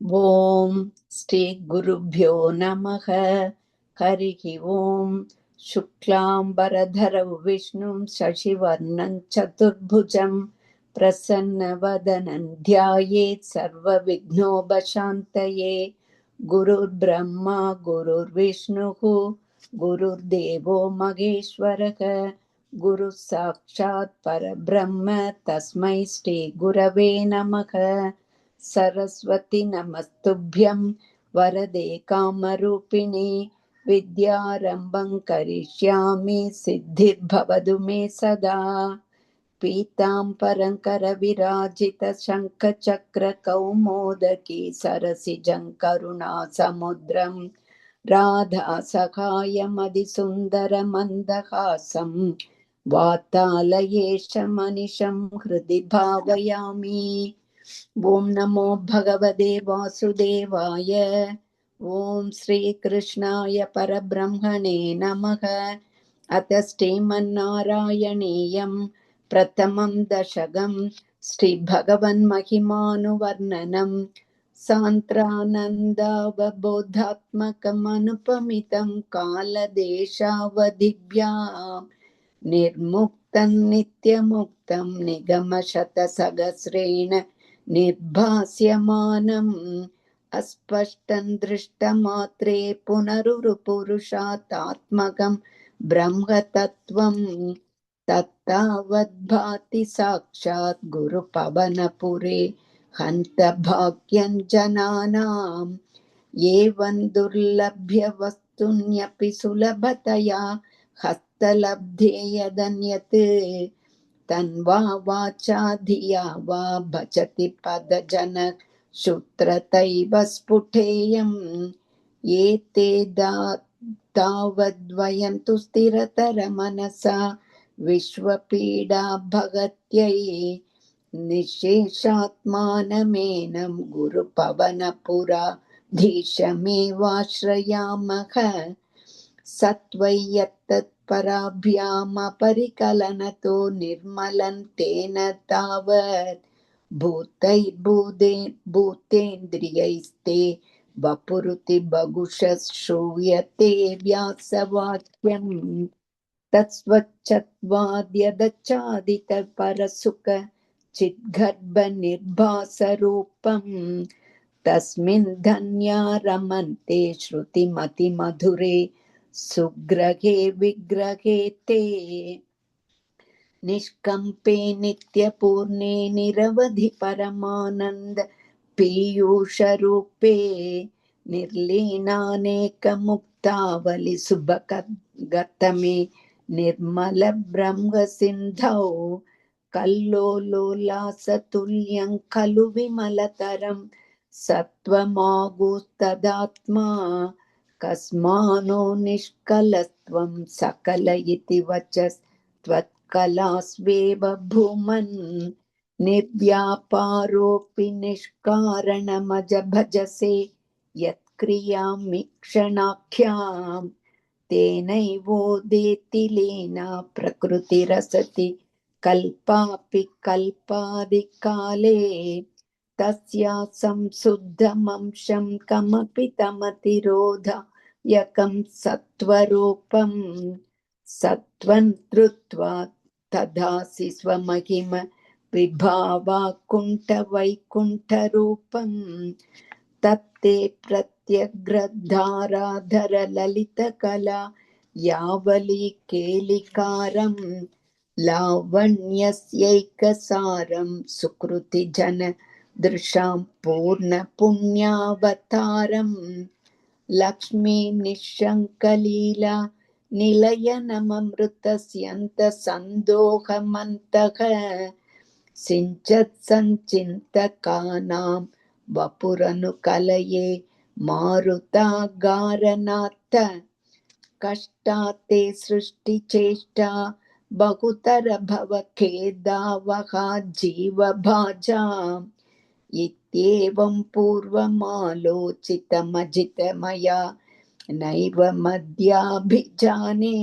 ஓம் ஸ்ரீ குருப்யோ நமக. ஹரிஹி ஓம். சுக்லாம்பரதரௌ விஷ்ணும் சசிவர்ணம் சதுர்புஜம் பிரசன்னவதனம் த்யாயேத் சர்வ விக்னோபசாந்தயே. குருர் பிரம்மா குருர் விஷ்ணுஹு குருர் தேவோ மகேஸ்வரக. குரு சாக்ஷாத் பரபிரம்ம தஸ்மை ஸ்ரீ குரவே நமக. सरस्वती नमस्तुभ्यं वरदे कामरूपिणी विद्यारम्भं करिष्यामि सिद्धिर्भवतु मे सदा। पीताम्बरं करविराजितशङ्खचक्रकौमोदकी सरसिजं करुणासमुद्रं राधासहायमधिसुन्दरमन्दहासं वातालयेशमनिशं हृदि भावयामि। ओम नमो भगवते वासुदेवाय। ओम श्री कृष्णाय परब्रह्मणे नमः। अथ श्रीमन्नारायणीयं प्रथमं दशकं श्री भगवन्महिमानुवर्णनं सान्द्रानन्दावबोधात्मकमनुपमितं कालदेशावधिभ्यां निर्मुक्तं नित्यमुक्तं निगमशतसहस्रेण निर्भास्यमानम् अस्पष्टं दृष्टमात्रे पुनरुरुपुरुषातात्मकं ब्रह्मतत्त्वं तत्तावद्भाति साक्षात् गुरुपवनपुरे हन्तभाग्यं जनानाम्। एवं दुर्लभ्य वस्तुन्यपि सुलभतया हस्तलब्धे यदन्यत् तन्वा वाचा धिया वा भजति पदजन श्रुत्रतैव स्फुटेयम्। एते तावद्वयं तु स्थिरतर मनसा विश्वपीडा भगत्यै निःशेषात्मानमेनं गुरुपवनपुरा धीशमेवाश्रयामः। सत्वै यत्तत्पराभ्यामपरिकलनतो निर्मलं तेन तावत् भूतेन्द्रियैस्ते वपुरुति बहुशः श्रूयते व्यासवाक्यम्। तत्स्वच्छत्वाद्यदचादितपरसुख चिद्गर्भनिर्भासरूपम् तस्मिन् धन्या रमन्ते श्रुतिमतिमधुरे सुग्रहे विग्रहे ते। निष्कम्पे नित्यपूर्णे निरवधि परमानन्द पीयूषरूपे निर्लीनानेकमुक्तावलि सुभगतमे निर्मल ब्रह्म सिन्धौ कल्लोलोलासतुल्यं खलु विमलतरं सत्त्वमागुस्तदात्मा कस्मानो निष्कलत्वं सकल इति वचस्त्वत्कलास्वेव भूमन्। निर्व्यापारोऽपि निष्कारणमजभजसे यत्क्रियामीक्षणाख्यां तेनैवोदेति लीना प्रकृतिरसति कल्पापि कल्पादिकाले। तस्या संशुद्धमंशं कमपि तमतिरोधायकं सत्वरूपं सत्वं धृत्वा तदासि स्वमहिम विभावाकुण्ठवैकुण्ठरूपं। तत्ते प्रत्यग्रधाराधरललितकला यावली केलिकारं लावण्यस्यैकसारं सुकृतिजन दृशां पूर्णपुण्यावतारं। लक्ष्मी निःशङ्कलीला निलयनममृतस्यन्तसन्दोहमन्तः सिञ्चत्सञ्चिन्तकानां वपुरनुकलये मारुतागारनाथ। कष्टाते सृष्टिचेष्टा बहुतर भवखेदावहा जीवभाजाम्। इत्येवं पूर्वमालोचितमजितमया नैव मद्याभिजाने।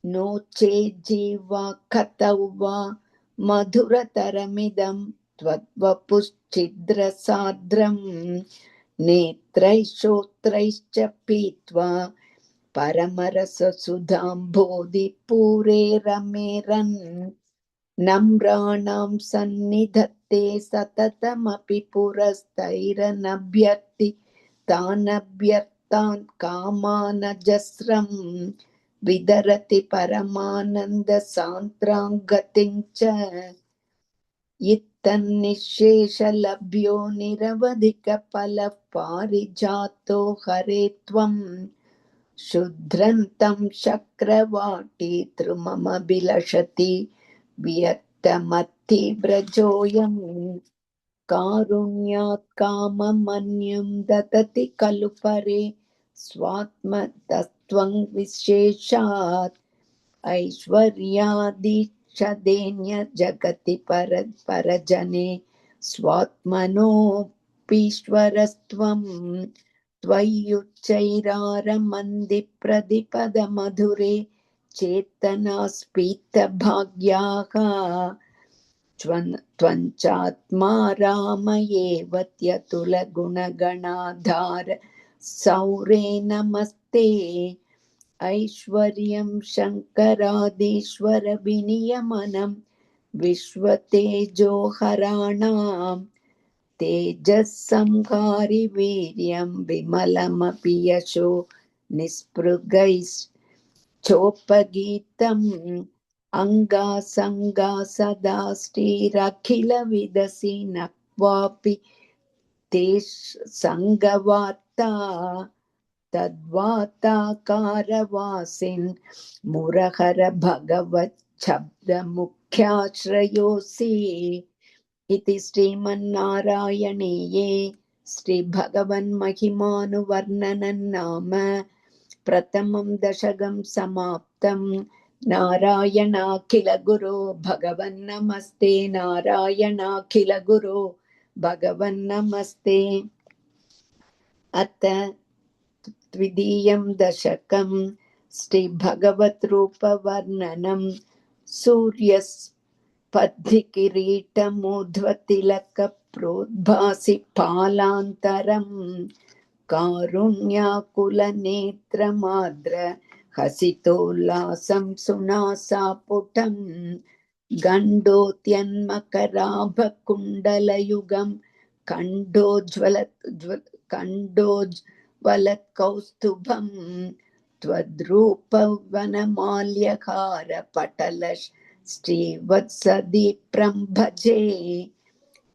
नो चेज्जीवा कतौ वा मधुरतरमिदं त्वद्वपुश्चिद्रसाद्रम् नेत्रैः श्रोत्रैश्च पीत्वा परमरससुधाम्भोधिपूरे रमेरन् नम्राणां सन्निधत्ते सततमपि पुरस्तैरनभ्यर्ति तानभ्यर्तान् कामानजस्रं विदरति परमानन्दसान्द्रां गतिं च इत्तन्निःशेषलभ्यो निरवधिकफलः पारिजातो हरे त्वं शुद्रन्तं शक्रवाटीतृममभिलषति व्यक्तमत्तिव्रजोऽयम् कारुण्यात् काममन्यं ददति खलु परे स्वात्मतस्त्वं विशेषात् ऐश्वर्यादिक्षदेन्य जगति परजने स्वात्मनोऽपीश्वरस्त्वं त्वय्युच्चैरारमन्दिप्रदिपदमधुरे चेतनास्फीतभाग्याः त्वञ्चात्मा राम एव त्यतुलगुणगणाधार सौरे नमस्ते ऐश्वर्यं शङ्करादीश्वर विनियमनं विश्वतेजोहराणां तेजस्संहारि वीर्यं विमलमपि यशो निःस्पृगैश्चोपगीतम् अङ्गासङ्गा सदा श्रीरखिलविदसि न क्वापि ते सङ्गवार्ता तद्वाताकारवासिन् मुरहर भगवच्छब्दमुख्याश्रयोऽसि इति श्रीमन्नारायणीये श्रीभगवन्महिमानुवर्णनं नाम प्रथमं दशकं समाप्तं। नारायणाखिल गुरो भगवन्नमस्ते नारायणाखिल गुरो भगवन्नमस्ते। अथ द्वितीयं दशकं श्रीभगवत् रूपवर्णनं सूर्यस्पर्धिकिरीटमूर्ध्वतिलकप्रोद्भासि फालान्तरं कारुण्याकुलनेत्रमाद्र हसितोल्लासं सुनासापुटं गण्डोत्यन्मकराभकुण्डलयुगं कण्डोज्वलत्कौस्तुभं त्वद्रूपवनमाल्यहारपटल श्रीवत्सदीप्रं भजे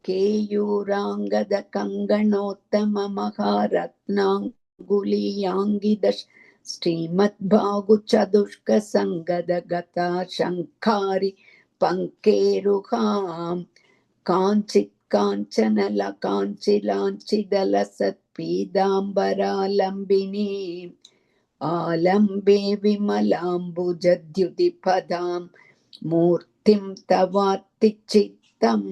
केयूराङ्गदकङ्गणोत्तममहारत्नाङ्गुलीयाङ्गिद श्रीमद्भागुचतुष्कसङ्गदगता शङ्खारि पङ्केरुहां काञ्चिलाञ्छिदलसत्पीताम्बरालम्बिनी आलम्बे विमलाम्बुजद्युतिपदां मूर्तिं तवार्तिचित्तम्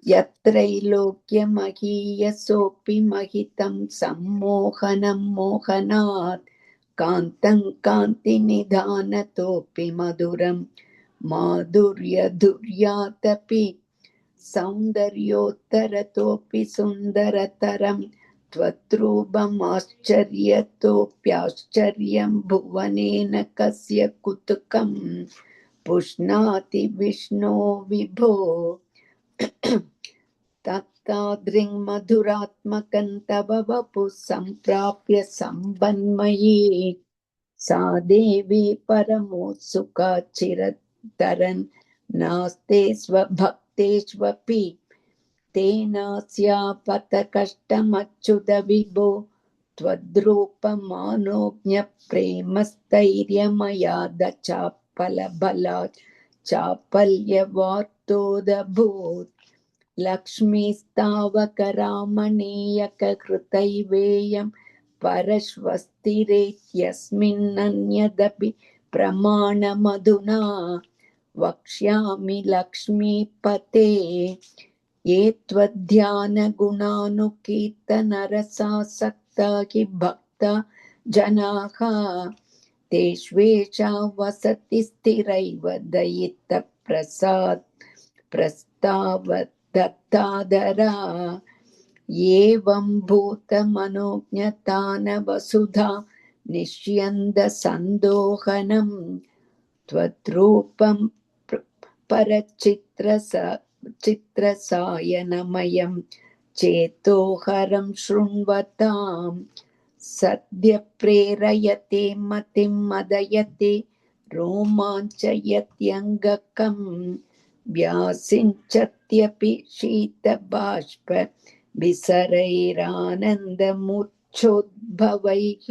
यत्रैलोक्यमहीयसोऽपि महितं सम्मोहनं मोहनात् कान्तं कान्तिनिधानतोऽपि मधुरं माधुर्यधुर्यादपि सौन्दर्योत्तरतोऽपि सुन्दरतरं त्वद्रूपमाश्चर्यतोऽप्याश्चर्यं भुवनेन कस्य कुतुकं पुष्णाति विष्णो विभो तत्तादृङ् मधुरात्मकं तव वपुः सम्प्राप्य सम्बन्मयी सा देवी परमोत्सुका चिरतरन् नास्ते स्वभक्तेष्वपि तेनास्यापत कष्टमच्युत विभो त्वद्रूपमानोज्ञप्रेमस्थैर्यमया दचापलबलात् चापल्यवार्तोदभूत् लक्ष्मीस्तावकरामणीयककृतैवेयं परश्वस्तिरेत्यस्मिन्नन्यदपि प्रमाणमधुना वक्ष्यामि लक्ष्मीपते ये त्वद्ध्यानगुणानुकीर्तनरसासक्ता हि भक्ता जनाः तेष्वेषा वसति स्थिरैव दयितप्रसाद दत्तादरा एवं भूतमनोज्ञतान वसुधा निष्यन्द सन्दोहनं त्वद्रूपं चित्रसायनमयं चेतोहरं शृण्वतां सद्य प्रेरयते मतिं मदयते रोमाञ्चयत्यङ्गकं व्यासिञ्चत्यपि शीतबाष्प विसरैरानन्दमूर्च्छोद्भवैः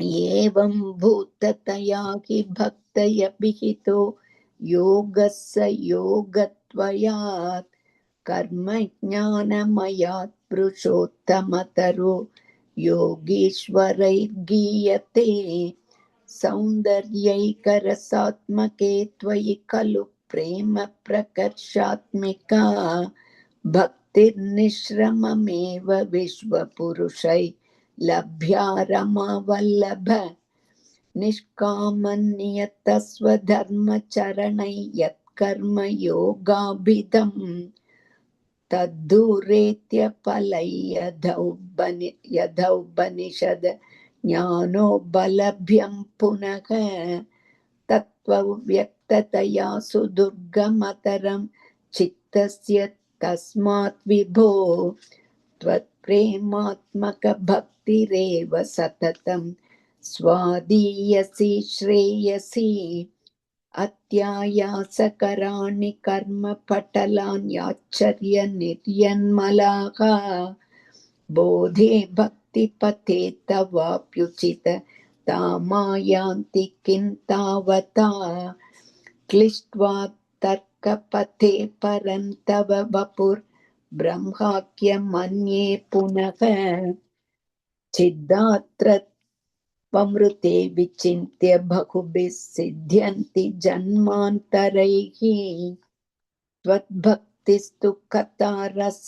एवं भूततया हि भक्तयभिहितो योगस्य योगत्वयात् कर्मज्ञानमयात् पुरुषोत्तमतरो योगीश्वरैर्गीयते सौन्दर्यैकरसात्मके त्वयि खलु प्रेम प्रकर्षात्मिका भक्तिर्निश्रममेव विश्वपुरुषै लभ्या रमावल्लभ निष्कामन्यतस्वधर्मचरणै यत्कर्म योगाभिधं तद्धूरेत्यफलै यथौपनिषद ज्ञानोपलभ्यं पुनः तत्त्वव्यक्ततया सुदुर्गमतरं चित्तस्य तस्मात् विभो त्वत्प्रेमात्मकभक्तिरेव सततं स्वादीयसी श्रेयसी अत्यायासकराणि कर्मपटलान्याश्चर्यनिर्यन्मलाः बोधे भक्तिपथे तवाप्युचित तामायान्ति किं तावता क्लिष्ट्वा तर्कपथे परं तव वपुर्ब्रह्माख्यमन्ये पुनः छिद्धात्र त्वमृते विचिन्त्य बहुभिः सिद्ध्यन्ति जन्मान्तरैः त्वद्भक्तिस्तु कथारसामृतझरी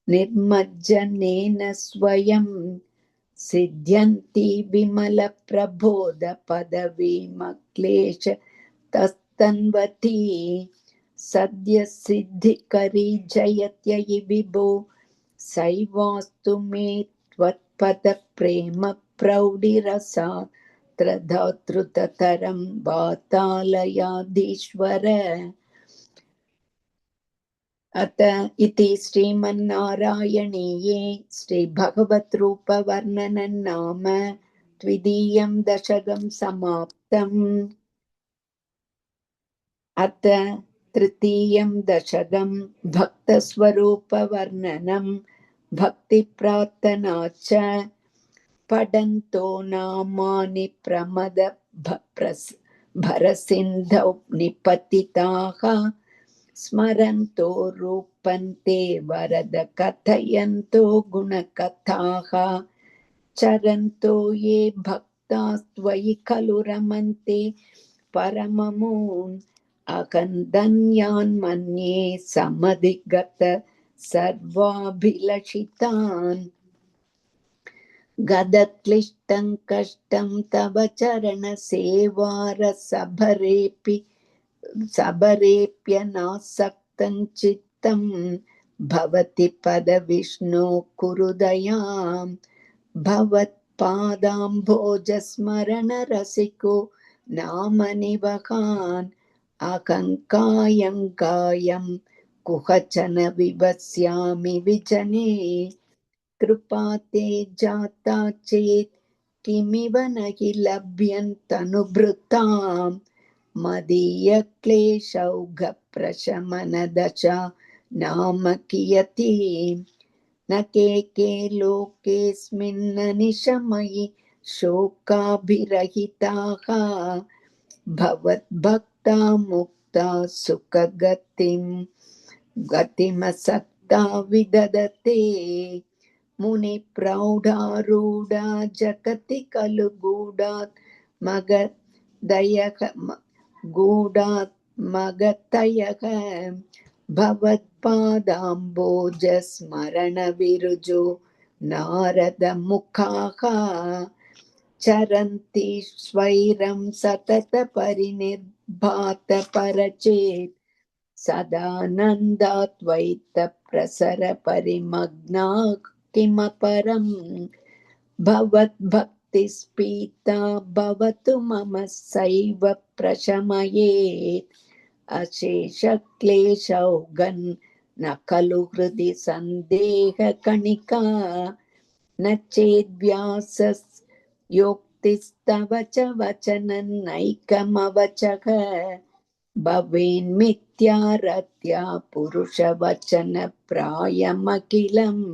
निर्मज्जनेन स्वयं सिद्ध्यन्ति विमलप्रबोधपदवीमक्लेश तस्तन्वती सद्य सिद्धिकरी जयत्ययि विभो सैवास्तु मे त्वत्पदप्रेम प्रौढिरसा त्रधातृततरं वातालयाधीश्वर अत इति श्रीमन्नारायणीये श्रीभगवद्रूपवर्णनं नाम द्वितीयं दशकं समाप्तम्। अत तृतीयं दशकं भक्तस्वरूपवर्णनं भक्तिप्रार्थना च पठन्तो नामानि प्रमद भरसिन्धौ निपतिताः स्मरन्तो रूपन्ते वरद कथयन्तो गुणकथाः चरन्तो ये भक्तास्त्वयि खलु रमन्ते परममून् अकन्दन्यान् मन्ये समधिगत सर्वाभिलषितान् गदक्लिष्टं कष्टं तव चरणसेवारसभरेऽप्यनासक्तं चित्तं भवति पदविष्णो कुरु दयां भवत्पादाम्भोजस्मरणरसिको नामनिवहान् अहङ्कायं कायं कुहचन विवस्यामि विजने कृपा ते जाता चेत् किमिव न हि लभ्यन्तनुभृतां मदीयक्लेशौघप्रशमनदशा नाम कियती न के लोकेऽस्मिन् निशमयि शोकाभिरहिताः भवद्भक्ता मुक्ता गतिमसक्ता विदधते मुनिप्रौढारूढा जगति खलु गूढात्मगतयः भवत्पादाम्बोजस्मरणविरुजो नारदमुखाः चरन्ति स्वैरं सतत परिनिर् भात परचेत् सदानन्दाद्वैत प्रसर परिमग्ना किमपरम् भवद्भक्तिस्पीता भवतु मम सैव प्रशमयेत् अशेषक्लेशौघन् न खलु हृदि सन्देहकणिका न चेद्व्यासयोक्तिस्तव च वचनन्नैकमवचः भवेन्मिथ्यारत्या पुरुषवचनप्रायमखिलम्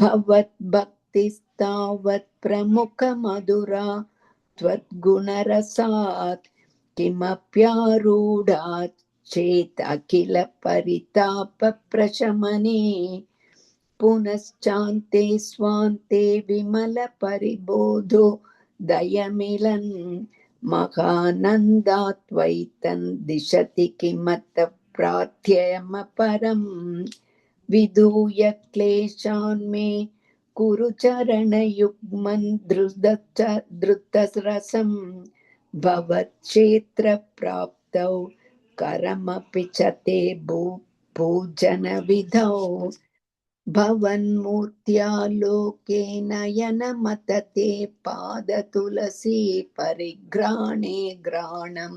भवद्भक्तिस्तावत् प्रमुखमधुरा त्वद्गुणरसात् किमप्यारूढात् चेत् अखिल परितापप्रशमने पुनश्चान्ते स्वान्ते विमलपरिबोधो दयमिलन् महानन्दात्वैतं दिशति किमत प्रार्थ्यमपरम् विधूय क्लेशान् मे कुरु चरणयुग्मन् धृतरसं भवत्क्षेत्रप्राप्तौ करमपि च ते पूजनविधौ भवन्मूर्त्यालोके नयनमतते पादतुलसी परिघ्राणे घ्राणं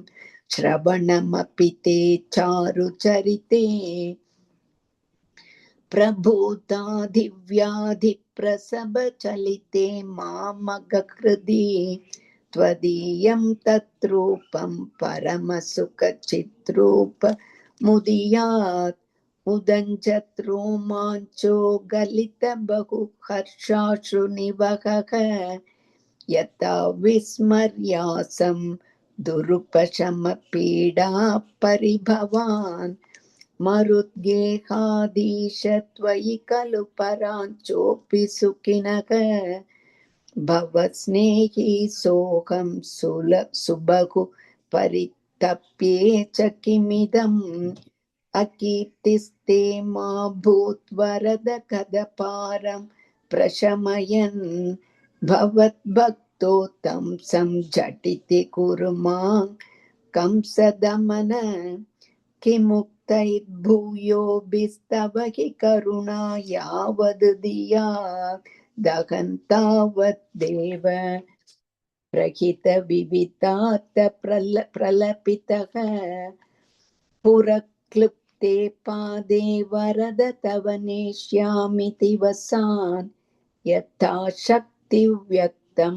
श्रवणमपि ते चारुचरिते प्रभूताधिव्याधिप्रसवचलिते मामगहृदि त्वदीयं तत्रूपं परमसुखचिद्रूप मुदीयात् उदञ्चत् रोमाञ्चो गलित बहु हर्षाश्रुनिवहः यथा विस्मर्यासं दुरुपशमपीडा परिभवान् मरुद्गेहाधीश त्वयि खलु पराञ्चोऽपि सुखिनः भवत्स्नेही सोऽहं सुबहु परितप्ये च किमिदम् अकीर्तिस्ते मा भूत्वरद कदपारं प्रशमयन् भवद्भक्तो तं संझटिति कुरु मां कंसदमन किमुक्तैर्भूयोभिस्तव हि करुणा यावद् दहन्तावत् देव प्रहितविविधात् प्रलपितः पुरक्लृप्ते पादे वरद तव नेष्यामिति वसान् यथा शक्तिव्यक्तं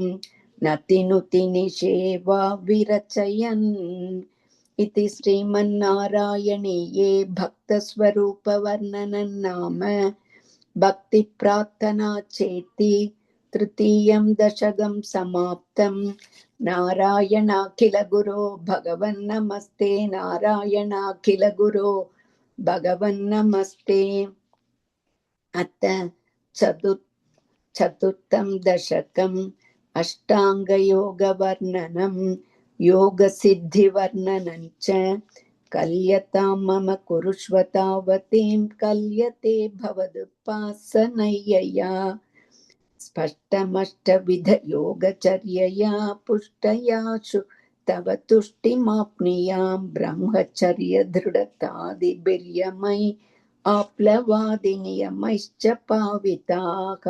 नतिनुति निषेवा विरचयन् इति श्रीमन्नारायणीये भक्तस्वरूपवर्णनं नाम भक्तिप्रार्थना चेति तृतीयं दशकं समाप्तं। नारायणाखिलगुरो भगवन्नमस्ते नारायणाखिलगुरो भगवन्नमस्ते। अथ चतुर्थं दशकम् अष्टाङ्गयोगवर्णनं योगसिद्धिवर्णनं च कल्यतां मम कुरुष्व तावतीं कल्यते भवदुपासनय्यया स्पष्टमष्टविध योगचर्यया पुष्टयाशु तव तुष्टिमाप्नुयां ब्रह्मचर्य दृढतादिभिर्यमयि आप्लवादिनियमैश्च पाविताः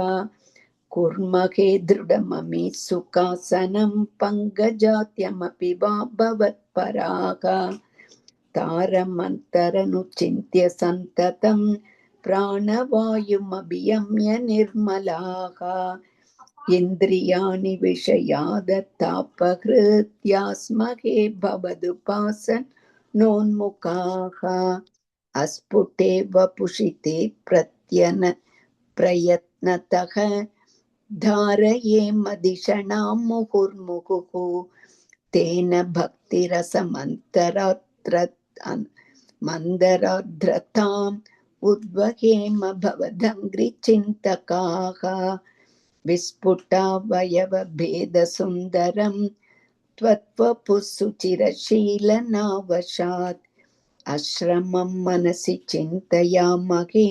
कुर्महे दृढममि सुखासनं पङ्कजात्यमपि वा भवत्पराः तारमन्तरनुचिन्त्य सन्ततं प्राणवायुमभियम्य निर्मलाः इन्द्रियाणि विषयादत्तापहृत्यास्महे भवदुपासनोन्मुखाः अस्फुटे वपुषिते प्रयत्नतः धारये मदिषणां मुहुर्मुहुः तेन भक्तिरसमन्तराद्रताम् उद्वहेम भवदङ्घ्रिचिन्तकाः विस्फुटावयवभेदसुन्दरं त्वत्वपुःसुचिरशीलनावशात् आश्रमं मनसि चिन्तयामहे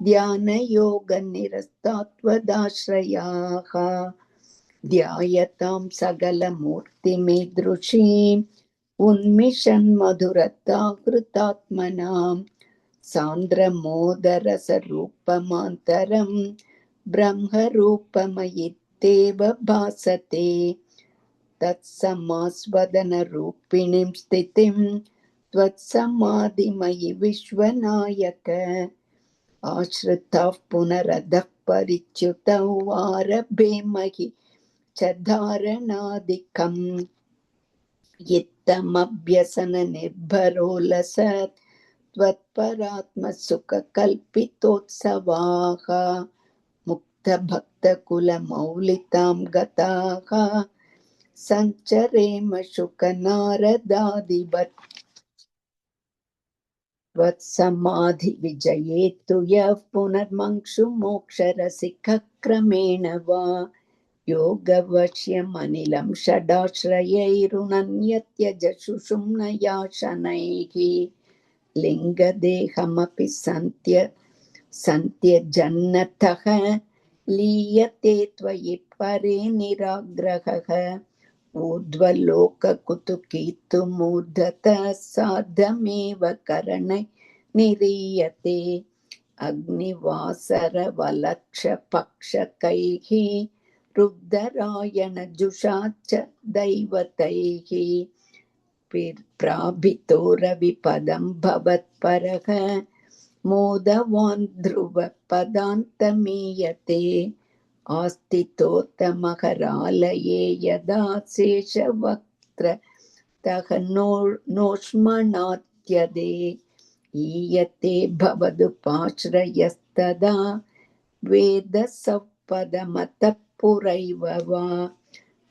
ध्यानयोगनिरतात्वदाश्रयाः ध्यायतां सकलमूर्तिमीदृशीं उन्मिषन् मधुरताकृतात्मनां सान्द्रमोदरसरूपमान्तरं ब्रह्मरूपमयित्येव भासते। तत्समास्वदनरूपिणीं स्थितिं त्वत्समाधिमयि विश्वनायक। आश्रिताः पुनरधः परिच्युतौ आरभेमहि च धारणादिकम्। इत्थमभ्यसननिर्भरोऽलसत् त्वत्परात्मसुखकल्पितोत्सवाः मुक्तभक्तकुलमौलितां गताः सञ्चरेम शुकनारदादिवत्। त्वत्समाधिविजये तु यः पुनर्मङ्क्षुमोक्षरसिकः क्रमेण वा योगवश्यमनिलं षडाश्रयैरुणन्यत्यजशुषुम्नया शनैः लिङ्गदेहमपि सन्त्यजन्नतः लीयते त्वयि परे निराग्रहः ऊर्ध्वलोककुतुकीर्तुमूर्धतः सार्धमेव करणै निरीयते अग्निवासरवलक्षपक्षकैः रुद्रायणजुषाच्च दैवतैः प्राभितो रविपदं भवत्परः मोदवान् ध्रुवपदान्तमीयते आस्थितोत्तमहरालये यदा शेषवक्त्रतः नोष्मणात्यदे ईयते भवदुपाश्रयस्तदा वेदसपदमतः पुरैव वा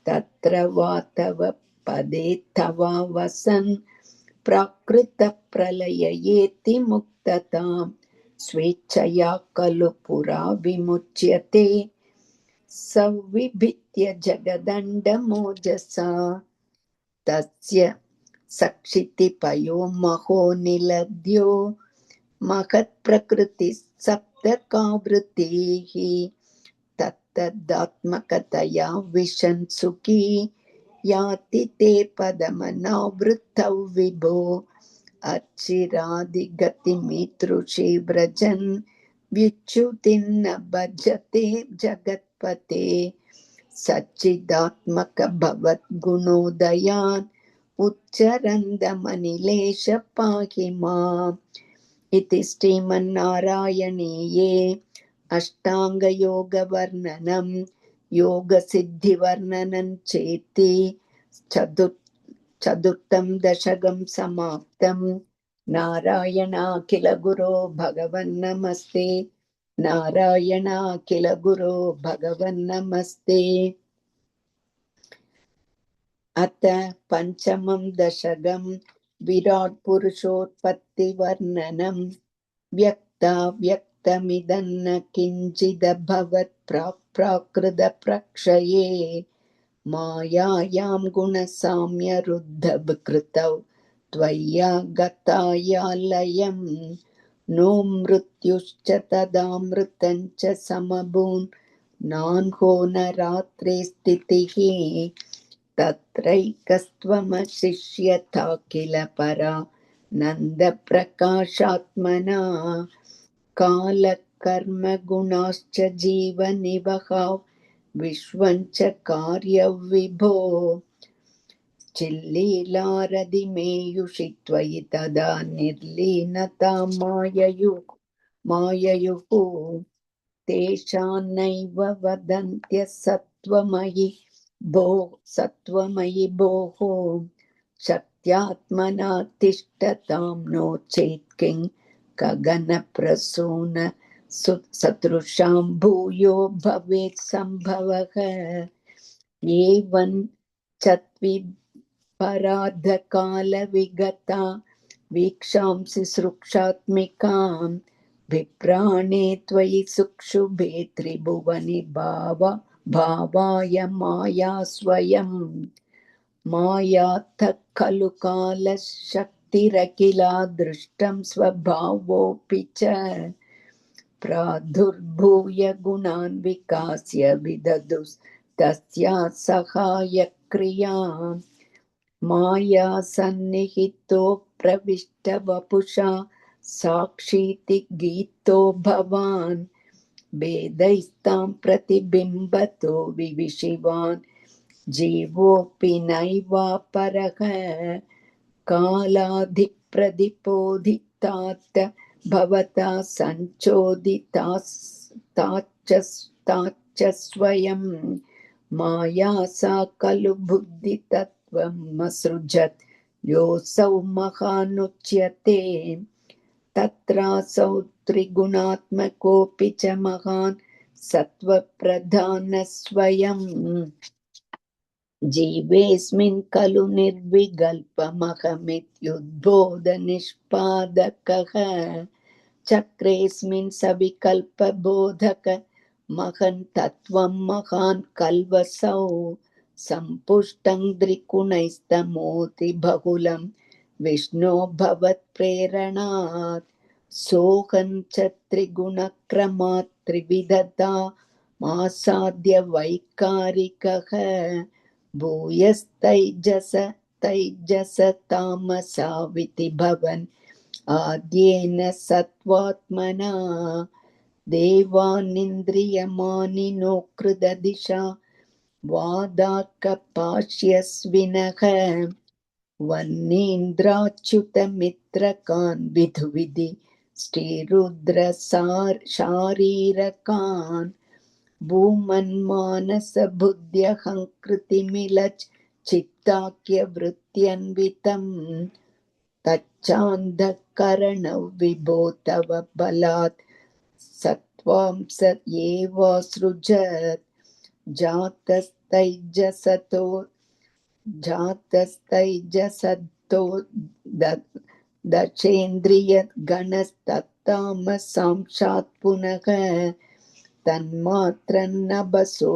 तत्र वा तव पदे तवावसन् प्राकृतप्रलययेति मुक्ततां स्वेच्छया खलु पुरा विमुच्यते संविभित्य जगदण्डमोजसा। तस्य सक्षितिपयो महो निलद्यो महत्प्रकृतिः सप्तकावृत्तिः तत्तदात्मकतया विशन् सुखी याति ते पदमनावृतौ विभो अचिरादिगतिमीदृशी व्रजन् व्युच्युतिन्न भजते जगत्पते सच्चिदात्मक भवद्गुणोदयान् उच्चरन्दमनिलेश पाहि माम्। इति श्रीमन्नारायणीये अष्टाङ्गयोगवर्णनं योगसिद्धिवर्णनं चेति चतुर्थं दशकं समाप्तं। नारायणाखिल गुरो भगवन्नमस्ते। नारायणाखिल गुरो भगवन्नमस्ते। अथ पञ्चमं दशकं विराट् पुरुषोत्पत्तिवर्णनं व्यक्ताव्यक्तमिदन्न किञ्चिदभवत् प्राकृतप्रक्षये मायायां गुणसाम्यरुद्धकृतौ त्वय्या गताया लयं नो मृत्युश्च तदामृतं च समभून् नान्हो न रात्रे स्थितिः तत्रैकस्त्वमशिष्यता किल परा नन्दप्रकाशात्मना कालकर्मगुणाश्च जीवनिवहाव विश्वञ्च कार्यविभो चिल्लीलारदिमेयुषि त्वयि तदा निर्लीनता माययुः तेषान्नैव वदन्त्य सत्त्वमयि भोः शक्त्यात्मना तिष्ठतां नो चेत् किं गगनप्रसून सदृशां भूयो भवेत् सम्भवः एवं चत्विपराधकालविगता वीक्षांसि सृक्षात्मिकां विप्राणे त्वयि सुक्षुभे त्रिभुवनि भावाय माया स्वयं मायातः खलु कालशक्तिरखिला दृष्टं स्वभावोऽपि च प्रादुर्भूय गुणान् विकास्य विदधुस्तस्या सहायक्रियां माया सन्निहितो प्रविष्टवपुषा साक्षीति गीतो भवान् भेदैस्तां प्रतिबिम्बतो विविशिवान् जीवोऽपि नैवापरः कालाधिप्रतिपोदितात् भवता सञ्चोदिताश्च स्वयं माया सा खलु बुद्धितत्त्वमसृजत् योऽसौ महानुच्यते तत्रासौ त्रिगुणात्मकोऽपि च महान् सत्त्वप्रधानस्वयम् जीवेऽस्मिन् खलु निर्विकल्पमहमित्युद्बोधनिष्पादकः चक्रेऽस्मिन् सविकल्पबोधक महन् तत्त्वं महान् कल्वसौ सम्पुष्टं त्रिगुणैस्तमोति बहुलं विष्णो भवत्प्रेरणात् सोऽहं च त्रिगुणक्रमात् त्रिविधता मासाद्य वैकारिकः भूयस्तैजस तामसाविति भवन् आद्येन सत्त्वात्मना देवानिन्द्रियमानिनो कृददिशा वादाकपाश्यस्विनः वह्नीन्द्राच्युतमित्रकान् विधुविधि श्रीरुद्रशारीरकान् भूमन्मानसबुद्ध्यहङ्कृतिमिलच् चित्ताख्यवृत्त्यन्वितम् तच्चान्धकरणौ विभो तव बलात् सत्त्वांस एवासृजत् जातस्तैजसतो दशेन्द्रियगणस्तत्तामसांशात् पुनः तन्मात्रन्नभसो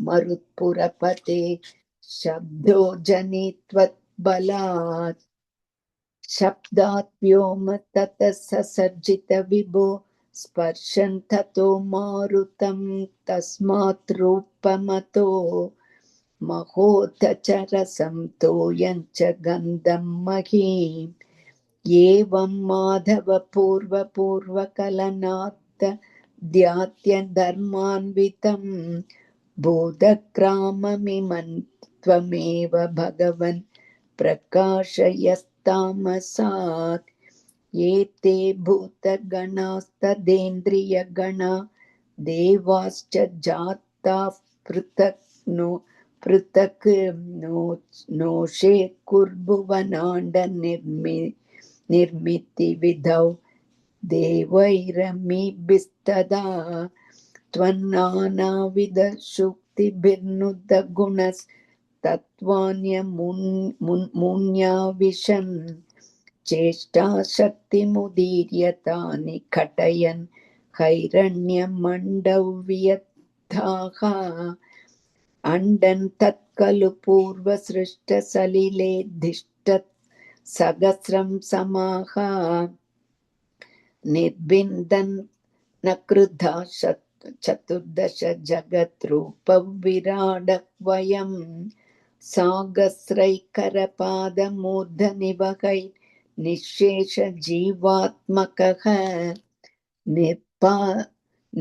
मरुत्पुरपते शब्दो जनित्वद्बलात् शब्दात् व्योम ततः ससर्जित विभो स्पर्शन् ततो मारुतं तस्मात् रूपमतो महोत च रसं तोयं च गन्धं महीम् एवं माधव पूर्वकलनात् ध्यात्य धर्मान्वितं बोधग्राममिमं त्वमेव भगवन् प्रकाशयस्तामसात् एते भूतगणास्तदेन्द्रियगणा देवाश्च जाताः पृथक् नोषे कुर्भुवनाण्ड निर्मितिविधौ देवैरमीभिस्तदा त्वन्नानाविधशुक्तिभिर्नुदगुणस्तत्त्वान्यमुन्याविशन् चेष्टाशक्तिमुदीर्यतानि घटयन् हैरण्यमण्डव्यथाः अण्डन् तत्खलु पूर्वसृष्टसलिलेऽधिष्ठत् सहस्रं समाः निर्बिन्दन् न कृधा चतुर्दश जगद्रूपविराडवयं सागस्रैकरपादमूर्धनिवहै निःशेष जीवात्मकः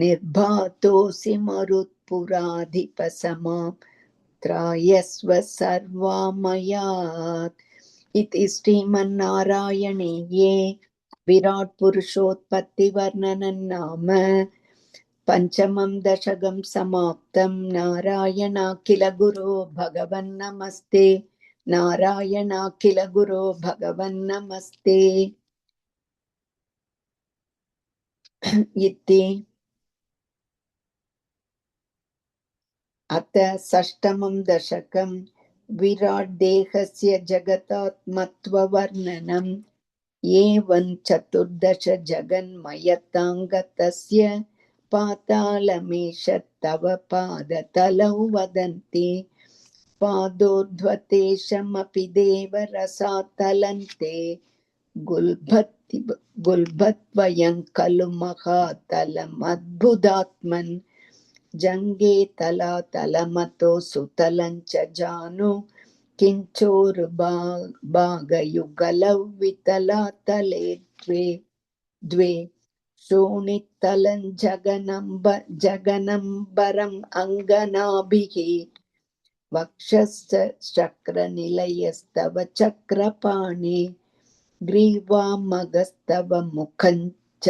निर्भातोऽसि मरुत्पुराधिपसमां त्रायस्व सर्वामयात् इति श्रीमन्नारायणीये विराट् पुरुषोत्पत्तिवर्णनं नाम पञ्चमं दशकं समाप्तं। नारायणाखिल गुरो भगवन्नमस्ते, नारायणाखिल गुरो भगवन्नमस्ते इति। अथ षष्ठमं दशकं विराट् देहस्य जगतात्मत्ववर्णनम्। एवं चतुर्दश जगन्मयताङ्गतस्य पातालमीश तव पादतलौ वदन्ति पादोर्ध्वतेशमपि देवरसातलन्ते गुल्भद्वयं खलु महातलमद्भुतात्मन् जङ्गे तलातलमतो सुतलं च जानु किञ्चोरुभागयुगलौ वितलातले द्वे शोणितलं जगनम्बरम् अङ्गनाभिः वक्षश्च चक्रनिलयस्तव चक्रपाणि ग्रीवामगस्तव मुखं च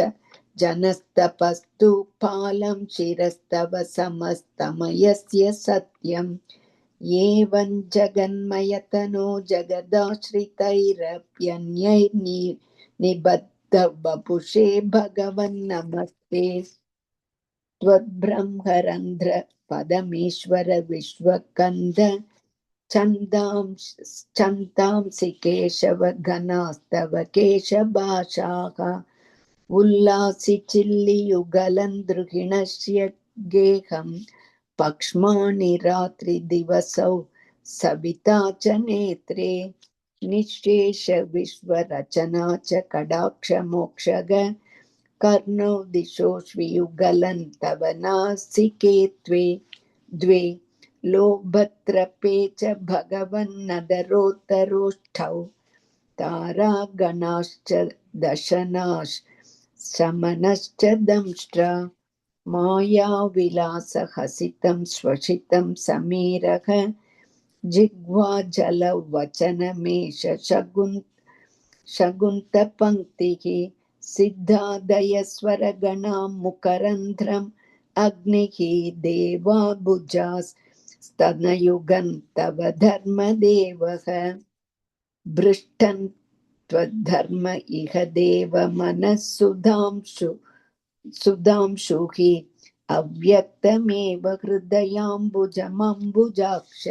जनस्तपस्तु पालं शिरस्तव समस्तमयस्य सत्यम् एवं जगन्मयतनो जगदाश्रितैरप्यन्यैर्निबद्धवपुषे भगवन्नमस्ते त्वद्ब्रह्मरन्ध्र पदमीश्वर विश्वकन्द छन्दांसि केशव घनास्तव केशभाषाः उल्लासि चिल्लियुगलं द्रुहिणस्य गेहं पक्ष्माणि रात्रिदिवसौ सविता च नेत्रे निःशेष विश्वरचना च कटाक्षमोक्षग कर्णौ दिशोष्वियुगलं तव नासिके द्वे लोभत्रपे च भगवन्नदरोत्तरोष्ठौ तारागणाश्च दशनाश् शमनश्च दंष्ट्रा मायाविलासहसितं श्वसितं समीरः जिह्वाजलौ वचनमेष शकुन्तपङ्क्तिः सिद्धादयस्वरगणा मुकरन्ध्रम् अग्निः देवाबुजास्तनयुगं तव धर्मदेवः भृष्टं त्वद्धर्म इह देव मनः सुधांशुः अव्यक्तमेव हृदयाम्बुजमम्बुजाक्ष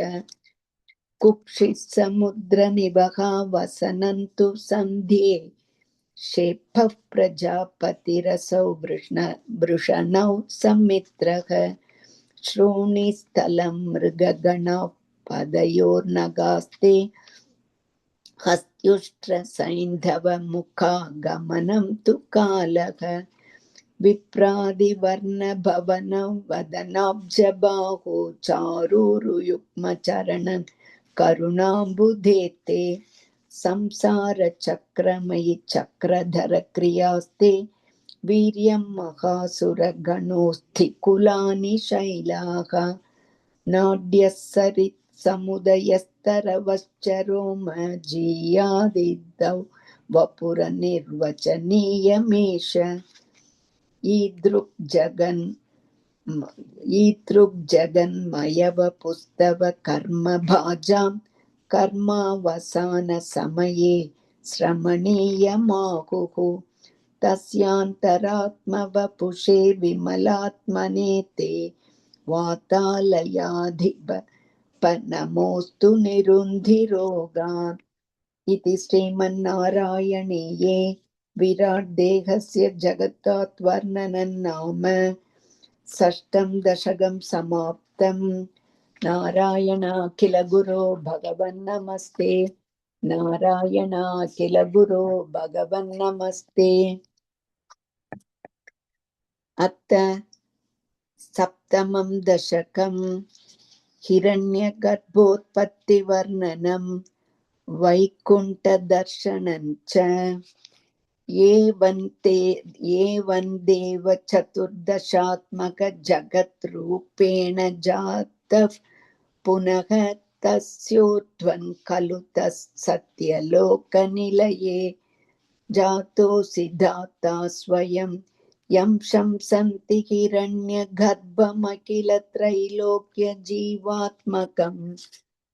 कुक्षिः समुद्रनिवहा वसनन्तु सन्ध्ये शेफः प्रजापतिरसौ वृषणौ समित्रः श्रोणीस्थलं मृगगणा पदयोर्नगास्ते हस्त्युष्ट्रसैन्धवमुखा गमनं तु कालः विप्रादिवर्णभवनौ वदनाब्जबाहो चारुरुयुग्मचरणं करुणाम्बुधेते संसारचक्रमयि चक्रधरक्रियास्ते वीर्यं महासुरगणोऽस्थिकुलानि शैलाः नाड्यसरित्समुदयस्तरवश्चरोम जीयादिदौ वपुरनिर्वचनीयमेष ईदृग्जगन्मयवपुस्तव कर्मभाजां कर्मावसानसमये श्रमणीयमाहुः तस्यान्तरात्मवपुषे विमलात्मने ते वातालयाधिपनमोऽस्तु निरुन्धिरोगान् इति श्रीमन्नारायणीये विराट् देहस्य जगत्तात्वर्णनं नाम षष्ठं दशकं समाप्तम् नारायणाखिल गुरो भगवन्नमस्ते नारायणाखिल गुरो भगवन्नमस्ते अथ सप्तमं दशकं हिरण्यगर्भोत्पत्तिवर्णनं वैकुण्ठदर्शनं च एवं देव चतुर्दशात्मक जगद्रूपेण जातः पुनः तस्योर्ध्वं खलु सत्यलोकनिलये जातोऽसि धाता स्वयं यं शंसन्ति हिरण्यगर्भमखिल त्रैलोक्य जीवात्मकम्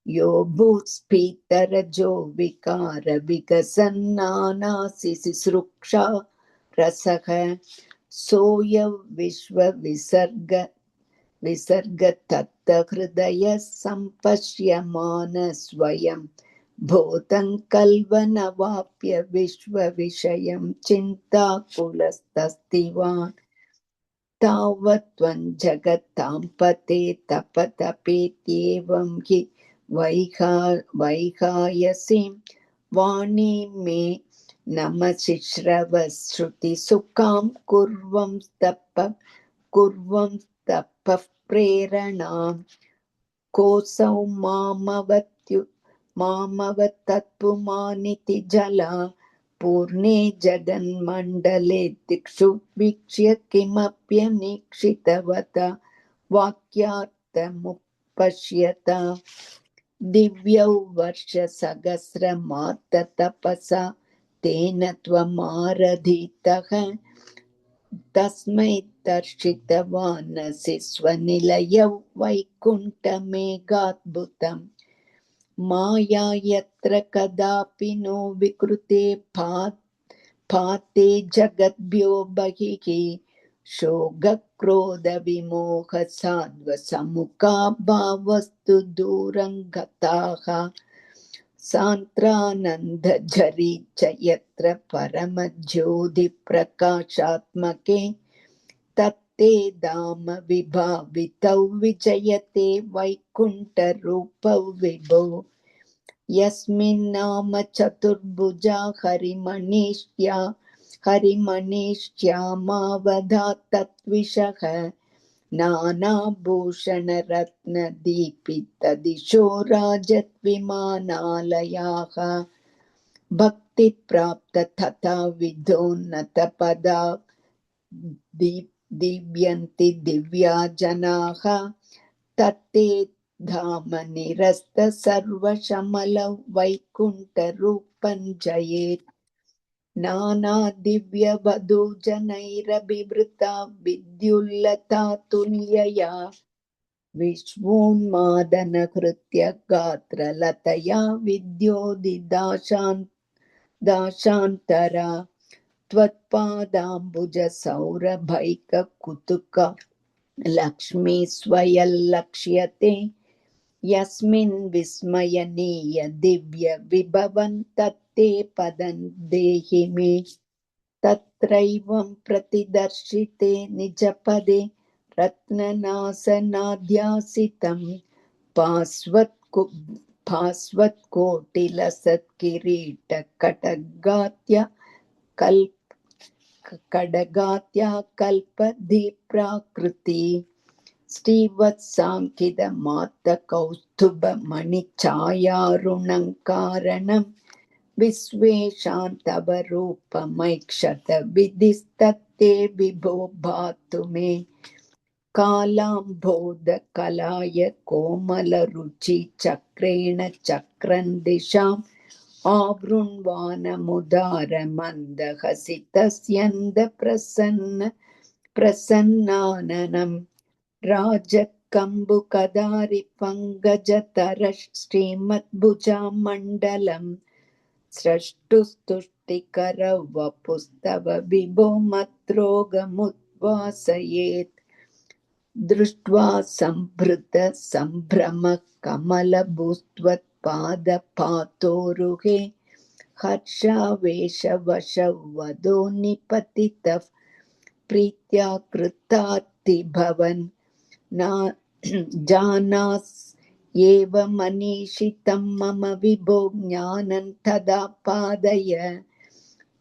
यो भूस्फीतरजो विकार विकसन्नानासिसृक्षा रसः सोऽय विसर्ग तत्तहृदय सम्पश्यमान स्वयं भूतं कल्वनवाप्य विश्वविषयं चिन्ताकुलस्तस्तिवान् तावत् त्वं जगतां पते तपतपेत्येवं हि वैहायसीं वाणी मे नमशिश्रव श्रुतिसुखां कुर्वं तपः प्रेरणां कोऽसौ मामवतत्पुमानिति जला पूर्णे जगन्मण्डले दिक्षु वीक्ष्य किमप्यनीक्षितवत वाक्यार्थमुपश्यत दिव्यौ वर्षसहस्रमात्ततपसा तेन त्वमाराधितः तस्मै दर्शितवानसि स्वनिलयौ वैकुण्ठमेघाद्भुतम् माया यत्र कदापि नो विकृते पाते जगद्भ्यो बहिः शोकक्रोधविमोहसाध्वसमुखा भावस्तु दूरं गताः सान्द्रानन्दझरी च यत्र परमज्योतिप्रकाशात्मके तत्ते धाम विभावितौ विजयते वैकुण्ठरूपौ विभो यस्मिन्नाम चतुर्भुजा हरिमणिश्यामावधा तत्विषः नानाभूषणरत्नदीपितदिशो राजद्विमानालयाः भक्तिप्राप्त तथा विधोन्नतपदा दीव्यन्ति दिव्या जनाः तत्ते धाम निरस्त सर्वशमलौ वैकुण्ठरूपं जयेत् नाना दिव्यवधूजनैरभिवृता विद्युल्लता तुल्यया विश्वोन्मादनकृत्य गात्रलतया विद्योदिदाशान्तरा त्वत्पादाम्बुजसौरभैककुतुका लक्ष्मी स्वयल्लक्ष्यते यस्मिन् विस्मयनीय दिव्य विभवन् तत्ते पदं देहि मे तत्रैवं प्रतिदर्शिते निजपदे रत्ननासनाध्यासितं भास्वत्कोटिलसत्किरीटकटगात्या कल्पदीप्राकृति श्रीवत्साङ्कितमात्तकौस्तुभमणिछायारुणङ्कारणं विश्वेशान्तव रूपमैक्षत विधिस्तत्ते विभो भातु मे कालाम्भोदकलाय कोमलरुचि चक्रेण चक्रन् दिशाम् आवृण्वानमुदारमन्दहसितस्यन्द प्रसन्नाननम् राजकम्बुकदारिपङ्कजतर श्रीमद्भुजामण्डलम् स्रष्टुस्तुष्टिकरौ वपुस्तव विभो मद्रोगमुद्वासयेत् दृष्ट्वा सम्भृत सम्भ्रमः कमलभूस्त्वत्पादपातोरुहे हर्षावेशवशौ वदो निपतितः प्रीत्या कृतार्तिभवन् जानास् एव मनीषितं मम विभो ज्ञानं तदा पादय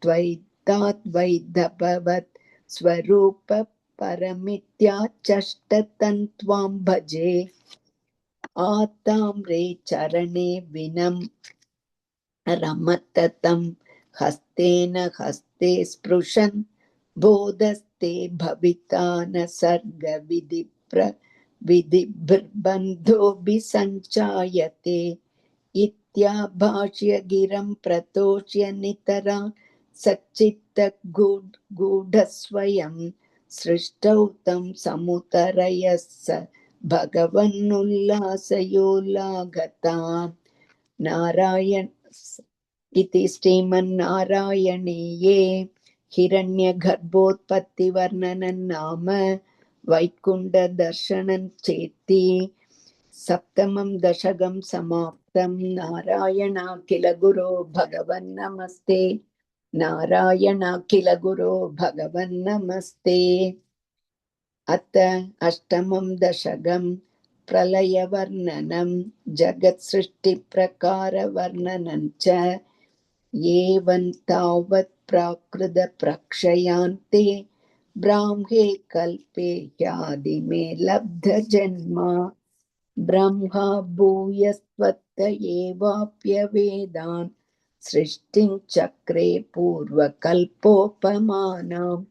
त्वयिताद्वैधभवत् स्वरूप परमित्याचष्टतं त्वां भजे आताम्रे चरणे विनं रमततं हस्तेन हस्ते स्पृशन् बोधस्ते भविता न सर्गविधिर्बन्धोऽभि सञ्चायते इत्याभाष्य गिरं प्रतोष्य नितरा सच्चित्तगूढस्वयं सृष्टौ तं समुतरयः स भगवन्नुल्लासयोलागतान् नारायण इति श्रीमन्नारायणीये हिरण्यगर्भोत्पत्तिवर्णनं नाम वैकुण्ठदर्शनं चेति सप्तमं दशकं समाप्तं। नारायणाखिल गुरो भगवन् नमस्ते। नारायणाखिल गुरो भगवन् नमस्ते। अथ अष्टमं दशकं प्रलयवर्णनं जगत्सृष्टिप्रकारवर्णनं च एवं तावत् प्राकृतप्रक्षयान्ते ब्राह्मे कल्पे ह्यादिमे लब्धजन्म ब्रह्मा भूयस्त्वत्त एवाप्यवेदान् सृष्टिं चक्रे पूर्वकल्पोपमानाम्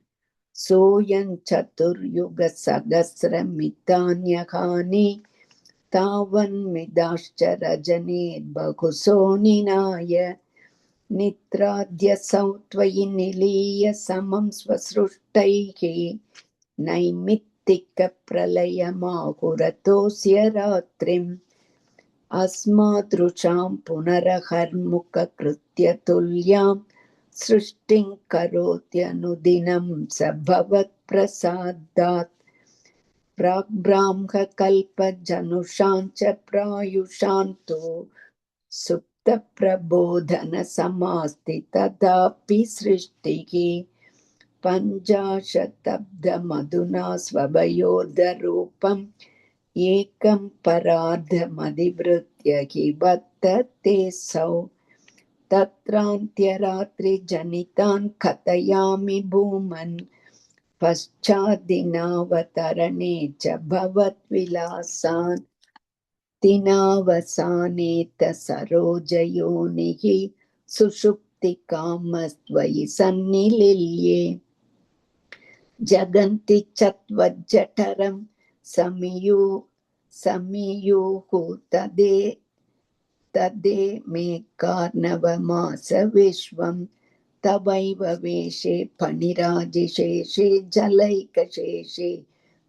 सोऽयं चतुर्युगसहस्रमितान्यहानि तावन्मिदाश्च रजनीर्बहुशो निनाय निद्राद्यसौ त्वयि निलीय समं स्वसृष्टैः नैमित्तिकप्रलयमाहुरतोऽस्य रात्रिम् अस्मादृशां पुनरहर्मुखकृत्य तुल्यां सृष्टिं करोत्यनुदिनं स भवत्प्रसादात् प्राग्ब्राह्मकल्पजनुषां च प्रायुषान्तो सुप्तप्रबोधनसमास्ति तथापि सृष्टिः पञ्चाशतब्दमधुना स्वभयोर्धरूपम् एकं परार्धमधिवृत्य हि वर्ततेऽसौ तत्रान्त्यरात्रिजनितान् कथयामि भूमन् पश्चाद्दिनावतरणे च भवद्विलासान् दिनावसानेत सरोजयोनिः सुषुप्तिकामस्त्वयि सन्निलिल्ये जगन्ति चत्वज्जठरं समियुः तदे मे कार्णवमास विश्वं तवैव वेशे फणिराजिशेषे जलैकशेषे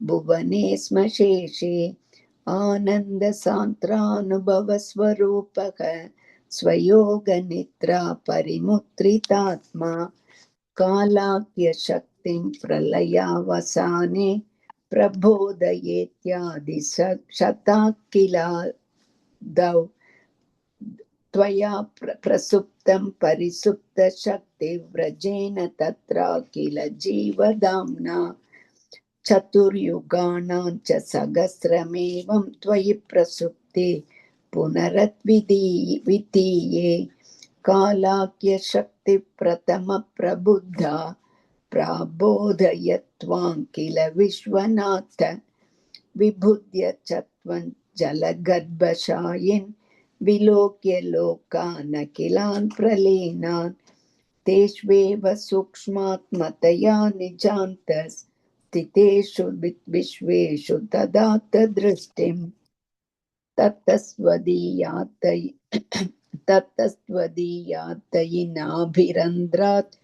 भुवने स्म शेषे आनन्दसान्द्रानुभवस्वरूपः स्वयोगनिद्रा परिमुद्रितात्मा कालाख्यशक्तिं प्रलयावसाने प्रबोधयेत्यादि शताकिलादौ त्वया प्रसुप्तं परिसुप्तशक्तिव्रजेन तत्राखिल जीवदाम्ना चतुर्युगाणां च सहस्रमेवं त्वयि प्रसुप्ते पुनरद्वितीये कालाख्यशक्तिप्रथमप्रबुद्धा प्राबोधयत्वां किल विश्वनाथ विबुध्य च त्वं जलगर्भशायिन् विलोक्य लोकानखिलान् प्रलीनान् तेष्वेव सूक्ष्मात्मतया निजान्तस्थितेषु विश्वेषु ददातदृष्टिम् ततस्त्वदीयातयिनाभिरन्ध्रात्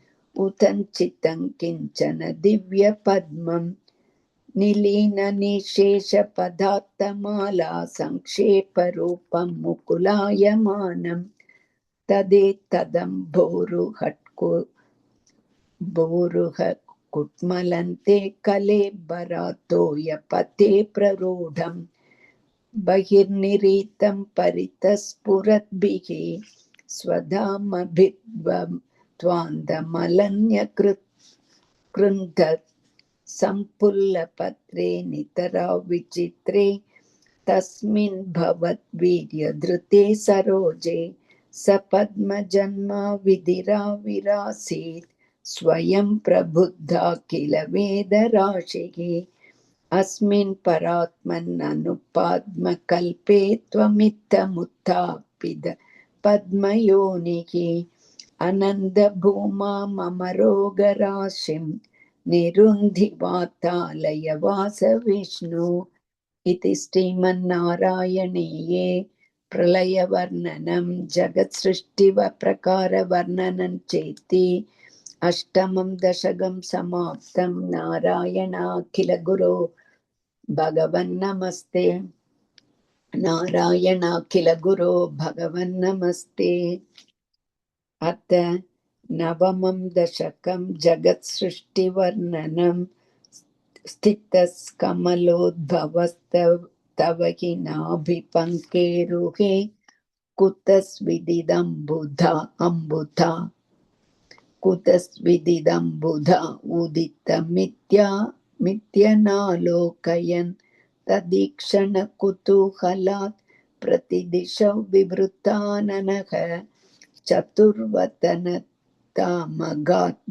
उदञ्चितं किञ्चन दिव्यपद्मम् निलीननिशेषपदार्थमाला संक्षेपरूपं मुकुलायमानं तदेतदम्भोरुहकुट्मलन्ते कलेबरातोयपते प्ररूढम् बहिर्निरीतं परितस्फुरद्भिः स्वधामभिद्वं त्वान्दमलन्यकृन्दत् सम्पुल्लपत्रे नितरा विचित्रे तस्मिन् भवद्वीर्यधृते सरोजे सपद्मजन्मा विधिराविरासीत् स्वयं प्रबुद्धा किल वेदराशिः अस्मिन् परात्मन्ननुपाद्मकल्पे त्वमित्थमुत्थापित पद्मयोनिः अनन्दभूमा मम रोगराशिं निरुन्धि वातालयवास विष्णु इति श्रीमन्नारायणीये प्रलयवर्णनं जगत्सृष्टिप्रकारवर्णनं चेति अष्टमं दशकं समाप्तं नारायणाखिलगुरो भगवन्नमस्ते नारायणाखिलगुरो भगवन्नमस्ते अथ नवमं दशकं जगत्सृष्टिवर्णनं स्थितस्कमलोद्भवस्तव हि नाभिपङ्केरुहे कुतस्विदिदम्बुधा उदितमित्यनालोकयन् तदीक्षणकुतूहलात् प्रतिदिशौ विवृताननः चतुर्वदनतामगात्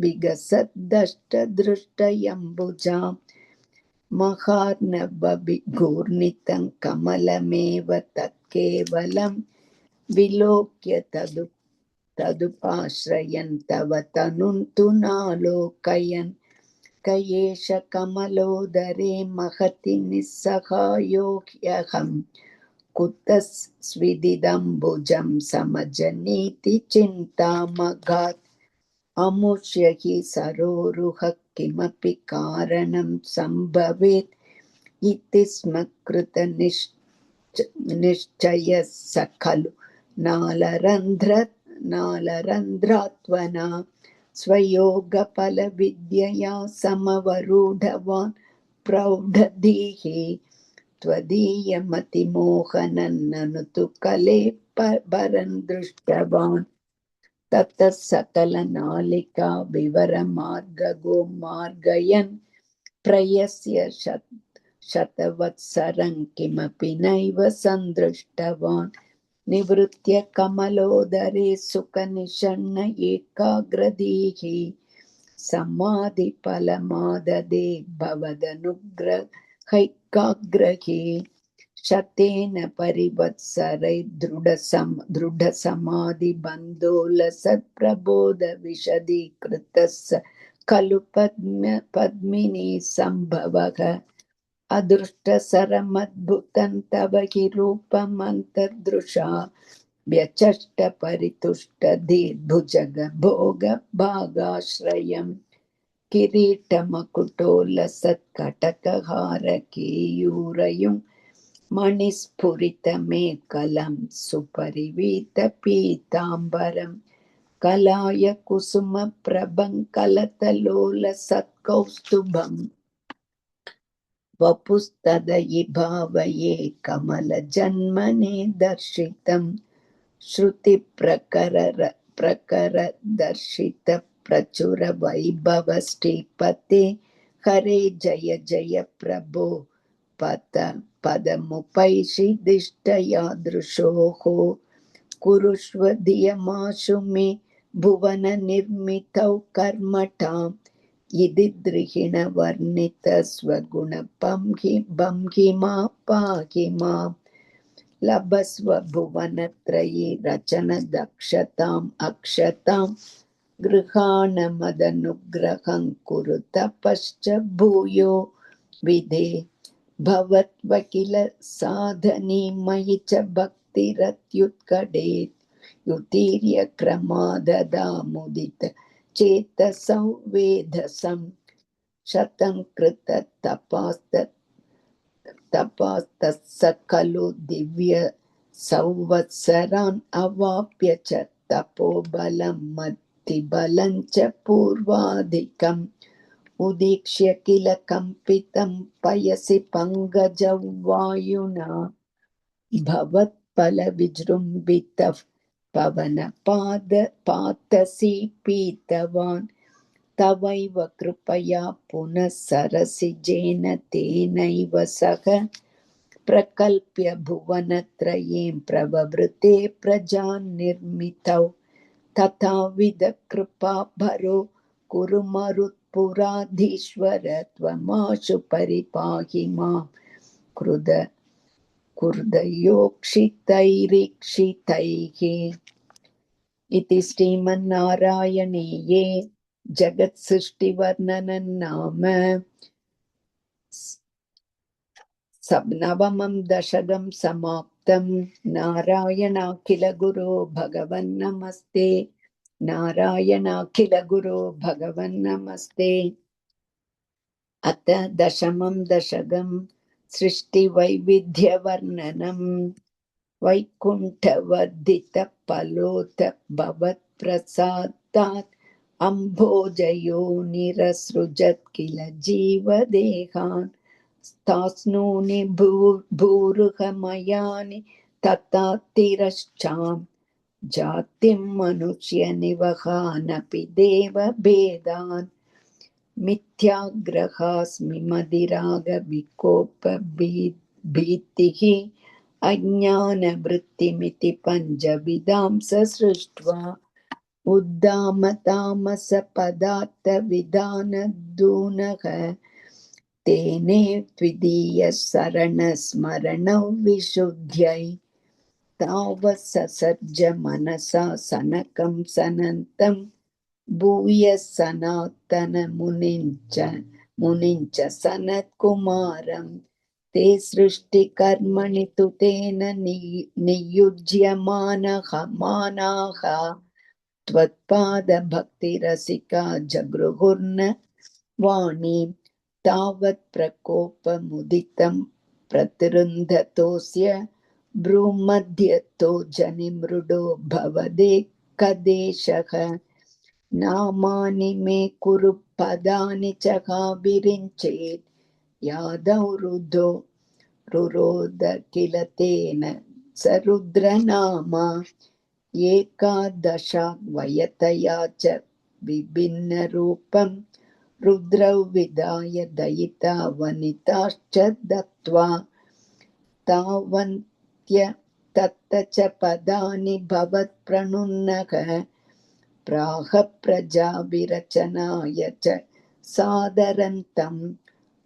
विगसद्दष्टदृष्टयम्बुजां महार्णवभिघूर्णितं कमलमेव तत्केवलं विलोक्य तदुपाश्रयन् तव तनुं तु नालोकयन् क एष कमलोदरे महति निस्सहायो ह्यहम् कुतः स्विदिदम्बुजं समजनीति चिन्तामगात् अमुष्य हि सरोरुह किमपि कारणं सम्भवेत् इति स्म कृतनिश्चयः स खलु नालरन्ध्रात्वना स्वयोगफलविद्यया समवरूढवान् प्रौढधीः त्वदीयमतिमोहनन्ननु तु कले परं दृष्टवान् ततः सकलनालिका विवरमार्गगो मार्गयन् प्रयस्य शतवत्सरं किमपि नैव सन्दृष्टवान् निवृत्य कमलोदरे सुखनिषण्ण एकाग्रधीः समाधिफलमाददे भवदनुग्रहैकाग्रहे शतेन परिवत्सरैर्दृढसमाधिबन्धोलसत्प्रबोधविशदीकृतः खलु पद्मिनी सम्भवः अदृष्टसरमद्भुतं तव हि रूपमन्तर्दृशा व्यचष्ट परितुष्टधीर्भुजगभोगभागाश्रयम् किरीटमकुटोलसत्कटकहारकेयूरयुं मणिस्फुरितमेकलं सुपरिवीतपीताम्बरं कलाय कुसुमप्रभं कलतलोलसत्कौस्तुभम् वपुस्तदयि भावये कमलजन्मने दर्शितं श्रुतिप्रकरदर्शितप्रचुरवैभव श्रीपते हरे जय जय प्रभो पदमुपैषि दिष्टयादृशोः कुरुष्व धियमाशु मे भुवननिर्मितौ कर्मठाम् इति द्रिहिणवर्णितस्वगुणबंहि पाहि माम् लभस्व भुवनत्रयी रचनदक्षताम् अक्षतां गृहाणमदनुग्रहं कुरु तपश्च भूयो विधे भवत्वकिल साधनी मयि च भक्तिरत्युत्कटे युतीर्य क्रमाददामुदित चेतसौ वेधसं शतं कृत तपास्तत्स खलु दिव्य संवत्सरान् अवाप्य च तपोबलं मत्तिबलं च पूर्वाधिकम् उदीक्ष्य किल कम्पितं पयसि पङ्कजौ वायुना भवत्फलविजृम्भितः पवनपातसी पीतवान् तवैव कृपया पुनः सरसिजेन तेनैव सह प्रकल्प्य भुवनत्रयीं प्रववृते प्रजान् निर्मितौ तथाविध कृपाभरो कुरु मरुत्पुराधीश्वर त्वमाशु परिपाहि मां कुर्दयोक्षितैरीक्षितैः इति श्रीमन्नारायणीये जगत्सृष्टिवर्णनं नाम नवमं दशकं समाप्तं। नारायणाखिल गुरो भगवन् नमस्ते। नारायणाखिल गुरो भगवन् नमस्ते। अथ दशमं दशकं सृष्टिवैविध्यवर्णनम् वैकुण्ठवर्धितफलोत भवत्प्रसादात् अम्भोजयोनिरसृजत् किल जीवदेहान् तास्नूनि भूरुहमयानि तथा तिरश्चाम् जातिं मनुष्यनिवहानपि देवभेदान् मिथ्याग्रहास्मि मदिरागविकोपभीतिः अज्ञानवृत्तिमिति पञ्चविधां सृष्ट्वा उद्दामतामसपदार्थविधानदूनः तेने त्विदीय शरणस्मरणौ विशुद्ध्यै तावत् ससर्ज मनसा सनकं सनन्तं भूय सनातन मुनिञ्च सनत्कुमारं ते सृष्टिकर्मणि तु तेन नियुज्यमानाः त्वत्पादभक्तिरसिका जगृहुर्न वाणीं तावत् प्रकोपमुदितं प्रतिरुन्धतोऽस्य भ्रूमध्यतो जनिमृडो भवदेकदेशः नामानि मे कुरु पदानि च विरिञ्चेत् यादौ रुरोद किल तेन स रुद्रनामा एकादशाद्वयतया च विभिन्नरूपं रुद्रौ विदाय दयिता वनिताश्च दत्त्वा तावन्त्य तत्त च पदानि भवत्प्रणुन्नः प्राह प्रजाभिरचनाय च सादरन्तं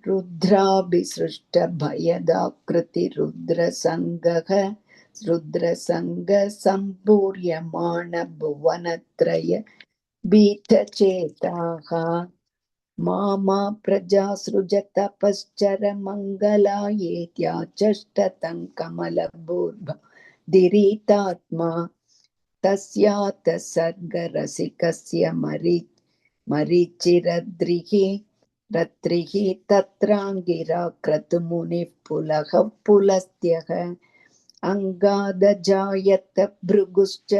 रुद्रसङ्गसम्पूर्यमाण भुवनत्रय भीतचेताः मा प्रजा सृज तपश्चर मङ्गलायेत्याचष्टतं कमलभूर्भदिरीतात्मा तस्यात् सर्गरसिकस्य मरीचिरद्रिः तत्राङ्गिरा क्रतुमुनिः पुलः पुलस्त्यः अङ्गादजायत भृगुश्च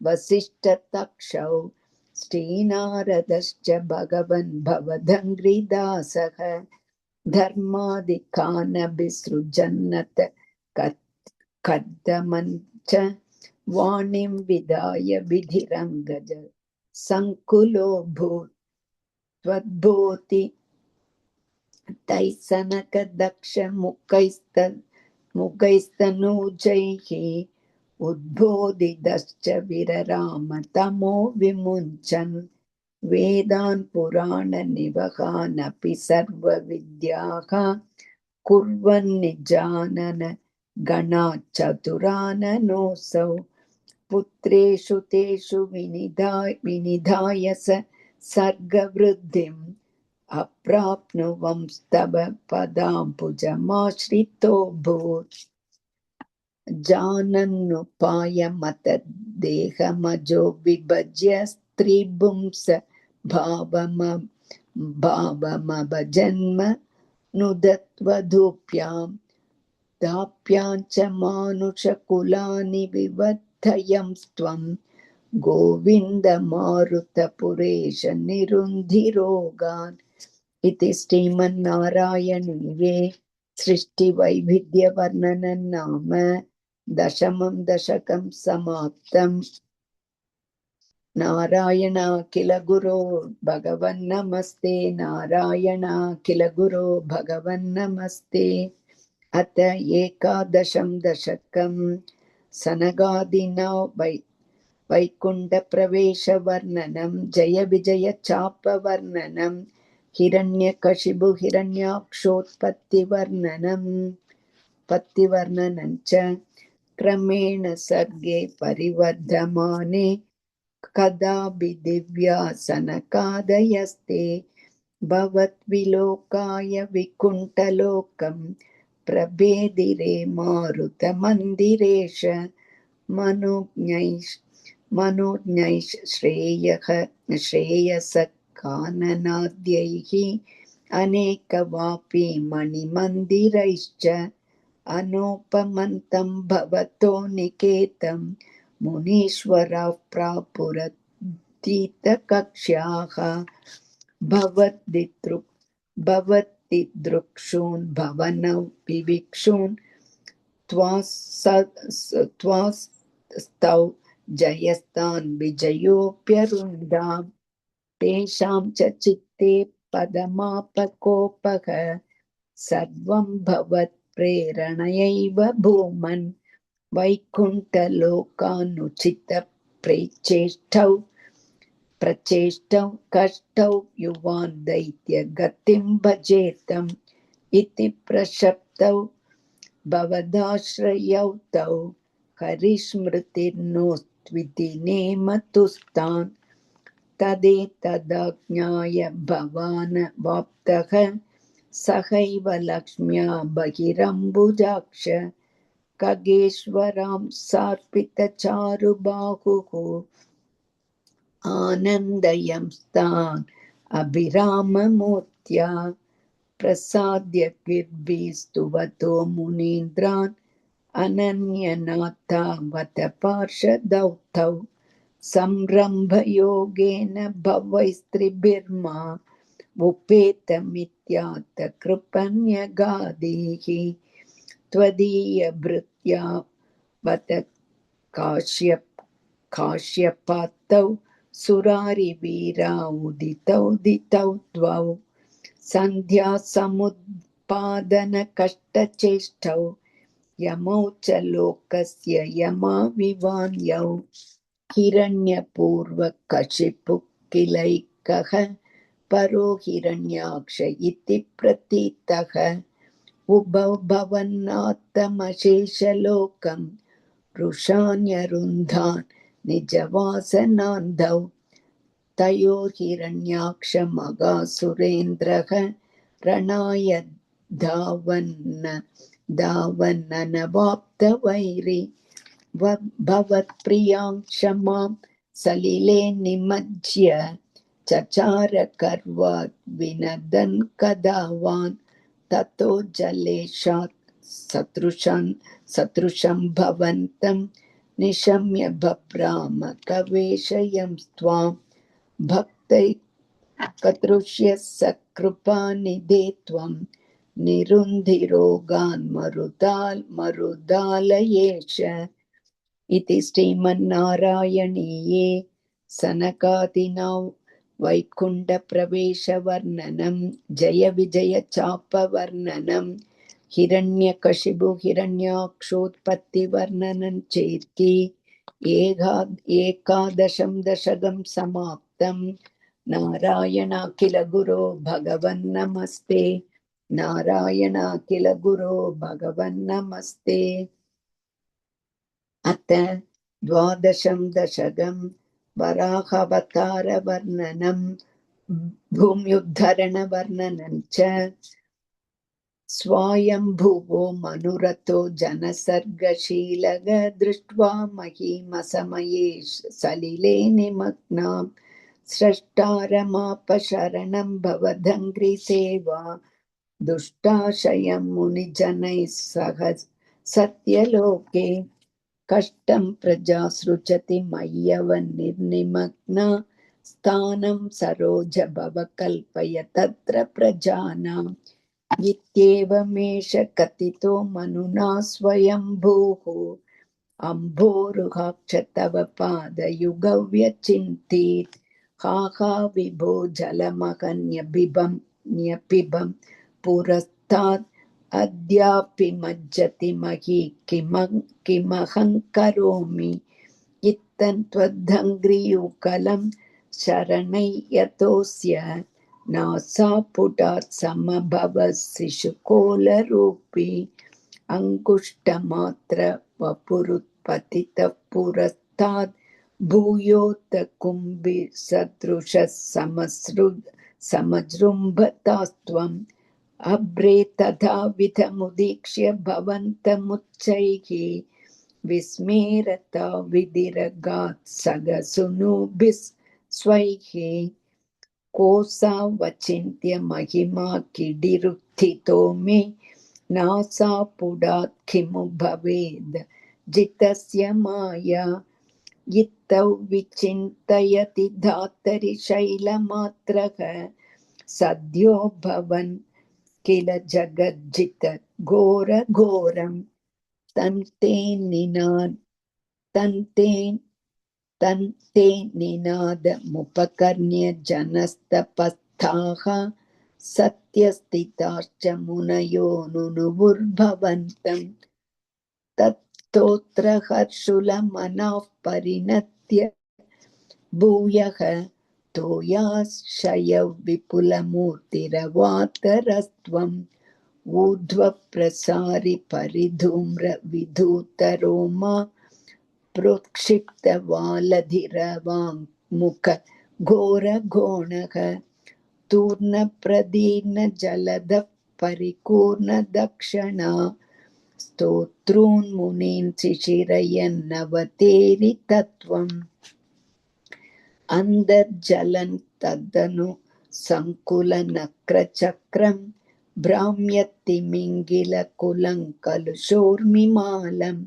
वसिष्ठतक्षौ श्रीनारदश्च भगवन् भवदङ्घ्रिदासः धर्मादिकानभिसृजन्नत कर्दमञ्च वाणीं विदाय विधिरङ्गज सङ्कुलो त्वद्भूति तैसनकदक्षमुखैस्तनूजैः उद्बोधितश्च विरराम तमो विमुञ्चन् वेदान् पुराणनिवहानपि सर्वविद्याः कुर्वन्निजानन गणाच्चतुराननोऽसौ पुत्रेषु तेषु विनिधाय स सर्गवृद्धिम् अप्राप्नुवंस्तव पदाम्बुजमाश्रितोऽभूत् जानन्नुपायमतदेहमजो विभज्य स्त्रीपुंस भावमभजन्म नुदत्वधूप्यां दाप्याञ्च मानुषकुलानि विवर्धयंस्त्वं गोविन्द मारुतपुरेश निरुन्धिरोगान् इति श्रीमन्नारायणीये सृष्टिवैविध्यवर्णनं नाम दशमं दशकं समाप्तम्। नारायण किल गुरो भगवन् नमस्ते, नारायण किल गुरो भगवन् नमस्ते। अथ एकादशं दशकं सनगादिना वैकुण्ठप्रवेशवर्णनं जय विजय चापवर्णनं हिरण्यकशिपु हिरण्याक्षोत्पत्तिवर्णनं च क्रमेण सर्गे परिवर्धमाने कदापि दिव्यासनकादयस्ते भवद्विलोकाय विकुण्ठलोकं प्रभेदिरे मारुतमन्दिरेश मनोज्ञैः श्रेयसकाननाद्यैः अनेकवापी मणिमन्दिरैश्च अनोपमन्तं भवतो निकेतं मुनीश्वराः प्रापुरतीतकक्ष्याः भवद्दिदृक्षून् भवनौ विविक्षून् त्वास्तौ जयस्तान् विजयोऽप्यरुन्धां तेषां च चित्ते पदमापकोपः सर्वं भवत्प्रेरणयैव भूमन् वैकुण्ठलोकानुचितप्रचेष्टौ कष्टौ युवान् दैत्यगतिं भजेतं इति प्रशप्तौ भवदाश्रयौ तौ हरिस्मृतिर्नोस्त्विति नेमतुस्तान् तदेतदज्ञाय भवान् वाप्तः सहैव लक्ष्म्या बहिरम्बुजाक्ष खगेश्वरां सार्पितचारुबाहुः आनन्दयंस्तान् अभिराममूर्त्या प्रसाद्य गिर्भिस्तुवतो मुनीन्द्रान् अनन्यनाथावत पार्षदौ तौ संरम्भयोगेन भवैस्त्रिभिर्मा उपेतमित्यात कृपण्यगादिः त्वदीयभृत्या वत काश्यपात्तौ सुरारिवीरा उदितौ द्वौ सन्ध्यासमुत्पादनकष्टचेष्टौ यमौ च लोकस्य यमाविवान्यौ हिरण्यपूर्वकशिपुः किलैकः परो हिरण्याक्ष इति प्रतीतः उभौ भवन्नात्तमशेषलोकं वृषान्यरुन्धान् निजवासनान्धौ तयोर्हिरण्याक्षमगासुरेन्द्रः रणाय धावन्ननवाप्तवैरि भवत्प्रियां क्षमां सलिले निमज्य चचार कर्वात् विनदन् कदावान् ततो जलेशात् सदृशं भवन्तं निशम्य बभ्राम कवेशयं भक्तैः कतृष्य सकृपानिधे त्वं निरुन्धिरोगान् मरुदालयेश इति श्रीमन्नारायणीये सनकादिना वैकुण्ठप्रवेशवर्णनं जय विजय चापवर्णनं हिरण्यकशिपु हिरण्याक्षोत्पत्तिवर्णनं चेति एकादशं दशकं समाप्तं नारायणाखिल गुरो भगवन्नमस्ते नारायणाखिल गुरो भगवन्नमस्ते अथ द्वादशं दशकं वराहावतारवर्णनं भूम्युद्धरणवर्णनं च स्वायम्भुवो मनुरथो जनसर्गशीलग दृष्ट्वा महीमसमये सलिले निमग्नां स्रष्टारमापशरणं भवदङ्घ्रिसेवा दुष्टाशयं मुनिजनैः सह सत्यलोके कष्टं प्रजा सृजति मय्यव निर्निमग्ना स्थानं सरोज भव कल्पय तत्र प्रजानाम् इत्येवमेष कथितो मनुना स्वयंभूः अम्भोरुहाक्ष तव पादयुगौ व्यचिन्तीत् हा हा विभो जलमहन्यपिबं पुरस्तात् अद्यापि मज्जति मही किमहं करोमि इत्थं त्वदङ्घ्रियुगलं शरणै यतोऽस्य नासापुटात् समभव शिशुकोलरूपी अङ्गुष्ठमात्र वपुरुत्पतितः पुरस्तात् भूयोत कुम्भिसदृशः समजृम्भतास्त्वम् अभ्रे तथाविधमुदीक्ष्य भवन्तमुच्चैः विस्मेरता विदिरगात् सगसूनुभिः स्वैः कोऽसावचिन्त्य महिमा किडिरुत्थितो मे नासापुडात् किमु भवेद् जितस्य माया इत्थौ विचिन्तयति धातरि शैलमात्रः सद्यो भवन् किल जगज्जित घोरघोरं तन्ते निनादमुपकर्ण्य जनस्तपस्थाः सत्यस्थिताश्च मुनयो नुनुवुर्भवन्तं तत्तोत्र हर्षुलमनाः परिणत्य भूयः तोयाशयौ विपुलमूर्तिरवातरस्त्वं ऊर्ध्व प्रसारि परिधूम्र विधूतरोमा प्रोक्षिप्तवालधिरवाङ्मुख घोरघोणः तूर्णप्रदीर्ण जलदः परिपूर्णदक्षिणा स्तोत्रून्मुनीन् शिशिरयन्नवतेरितत्वम् अन्तर्जलन् तदनु सङ्कुलनक्रचक्रम् भ्राम्यतिमिङ्गिलकुलं कलुषोर्मिमालम्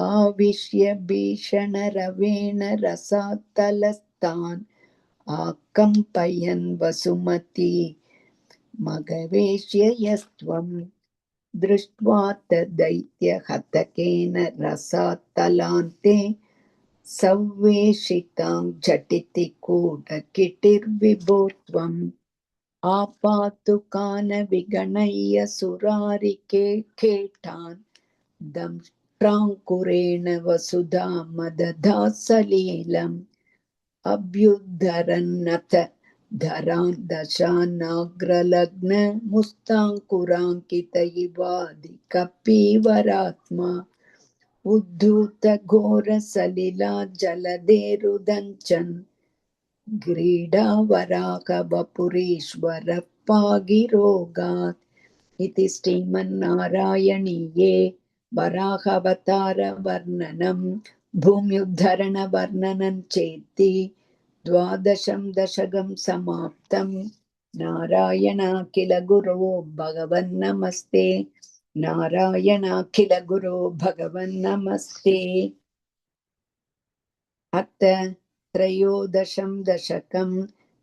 आविश्य भीषणरवेण रसातलस्तान् आकम्पयन् वसुमती मघवेश्य यस्त्वम् दृष्ट्वा तद्दैत्यहतकेन रसातलान्ते सव्वेशितां झटिति कूटकिटिर्विभो त्वम् आपातु कानविगणय्य सुरारिकेटान् दंष्ट्राङ्कुरेण वसुधा मदधा सलीलम् अभ्युद्धरन्नथ धरान् दशानाग्रलग्न मुस्ताङ्कुराङ्कित इवादिकपीवरात्मा उद्धूतघोरसलिला जलधेरुदञ्चन् ग्रीडावराकवपुरीश्वरः पागिरोगात् इति श्रीमन्नारायणीये वराहावतारवर्णनं भूम्युद्धरणवर्णनं चेति 12 दशकं समाप्तं। नारायणाखिल गुरो भगवन्नमस्ते। नारायणाखिल गुरो भगवन्नमस्ते। अथ 13 दशकं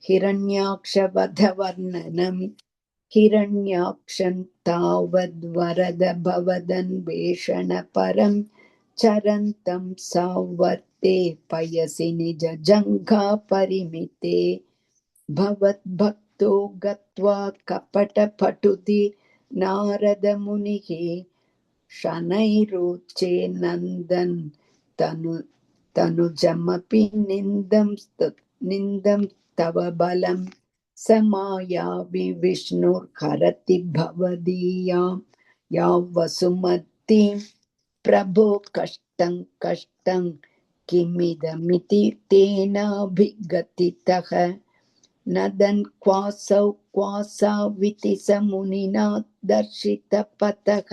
हिरण्याक्षवधवर्णनं हिरण्याक्षं तावद्वरद भवदन्वेषणपरं चरन्तं सावर्ते पयसि निजजङ्घा परिमिते भवद्भक्तो गत्वा कपटपटुति नारदमुनिः शनैरुचे नन्दन् तनुजमपि निन्दं तव बलं स मायावि विष्णुर्हरति भवदीयां या वसुमतीं प्रभो कष्टं कष्टं किमिदमिति तेनाभिगतितः नदन् क्वासौ क्वासाविति स मुनिना दर्शितपथः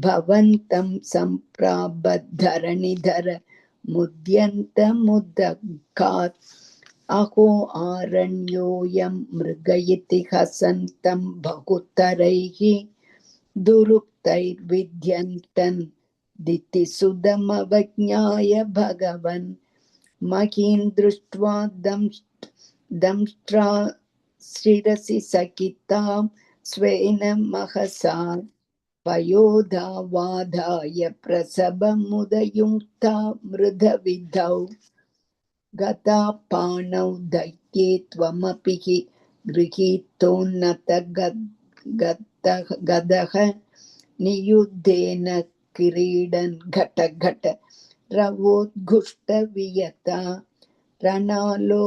भवन्तं सम्प्राबद्धरणिधर मुद्यन्तमुदघात् अहो आरण्योऽयं मृग इति हसन्तं बहुतरैः दुरुक्तैर्विध्यन्तन् दितिसुदमवज्ञाय भगवन् महीन् दृष्ट्वा दंष्ट्रा शिरसि सकितां स्वेन महसा पयोधावाधाय प्रसभमुदयुक्ता मृधविधौ गता पाणौ दैत्ये त्वमपि हि गृहीतोन्नतगदः नियुद्धेन क्रीडन् घटघट रवोद्घुष्टवियता रणालो